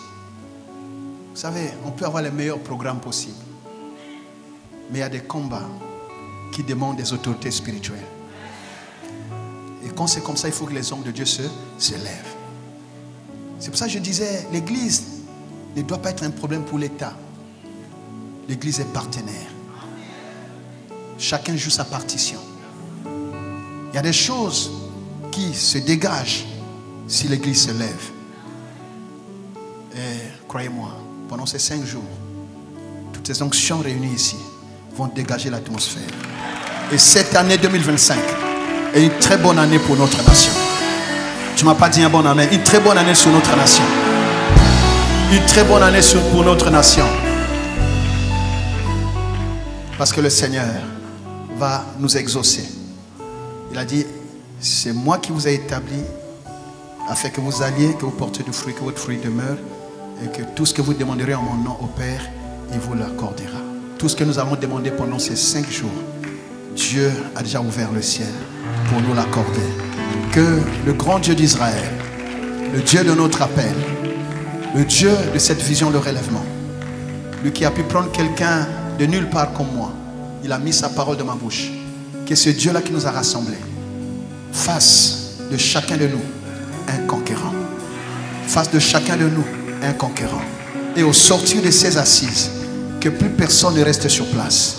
Vous savez, on peut avoir les meilleurs programmes possibles. Mais il y a des combats qui demandent des autorités spirituelles. Et quand c'est comme ça, il faut que les hommes de Dieu se lèvent. C'est pour ça que je disais, l'Église ne doit pas être un problème pour l'État. L'Église est partenaire. Chacun joue sa partition. Il y a des choses qui se dégagent si l'Église se lève. Et croyez-moi, pendant ces 5 jours, toutes ces onctions réunies ici vont dégager l'atmosphère. Et cette année 2025 est une très bonne année pour notre nation. Tu ne m'as pas dit un bon année. Une très bonne année sur notre nation. Une très bonne année pour notre nation. Parce que le Seigneur va nous exaucer. Il a dit, c'est moi qui vous ai établi afin que vous alliez, que vous portiez du fruit, que votre fruit demeure et que tout ce que vous demanderez en mon nom au Père, il vous l'accordera. Tout ce que nous avons demandé pendant ces 5 jours, Dieu a déjà ouvert le ciel pour nous l'accorder. Que le grand Dieu d'Israël, le Dieu de notre appel, le Dieu de cette vision de relèvement, lui qui a pu prendre quelqu'un de nulle part comme moi, il a mis sa parole dans ma bouche. Que ce Dieu-là qui nous a rassemblés fasse de chacun de nous un conquérant. Fasse de chacun de nous un conquérant. Et au sortir de ces assises, que plus personne ne reste sur place.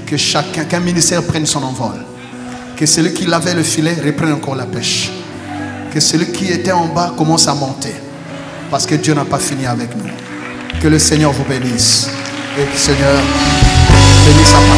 Qu'un ministère prenne son envol. Que celui qui lavait le filet reprenne encore la pêche. Que celui qui était en bas commence à monter. Parce que Dieu n'a pas fini avec nous. Que le Seigneur vous bénisse. Et que le Seigneur bénisse sa parole.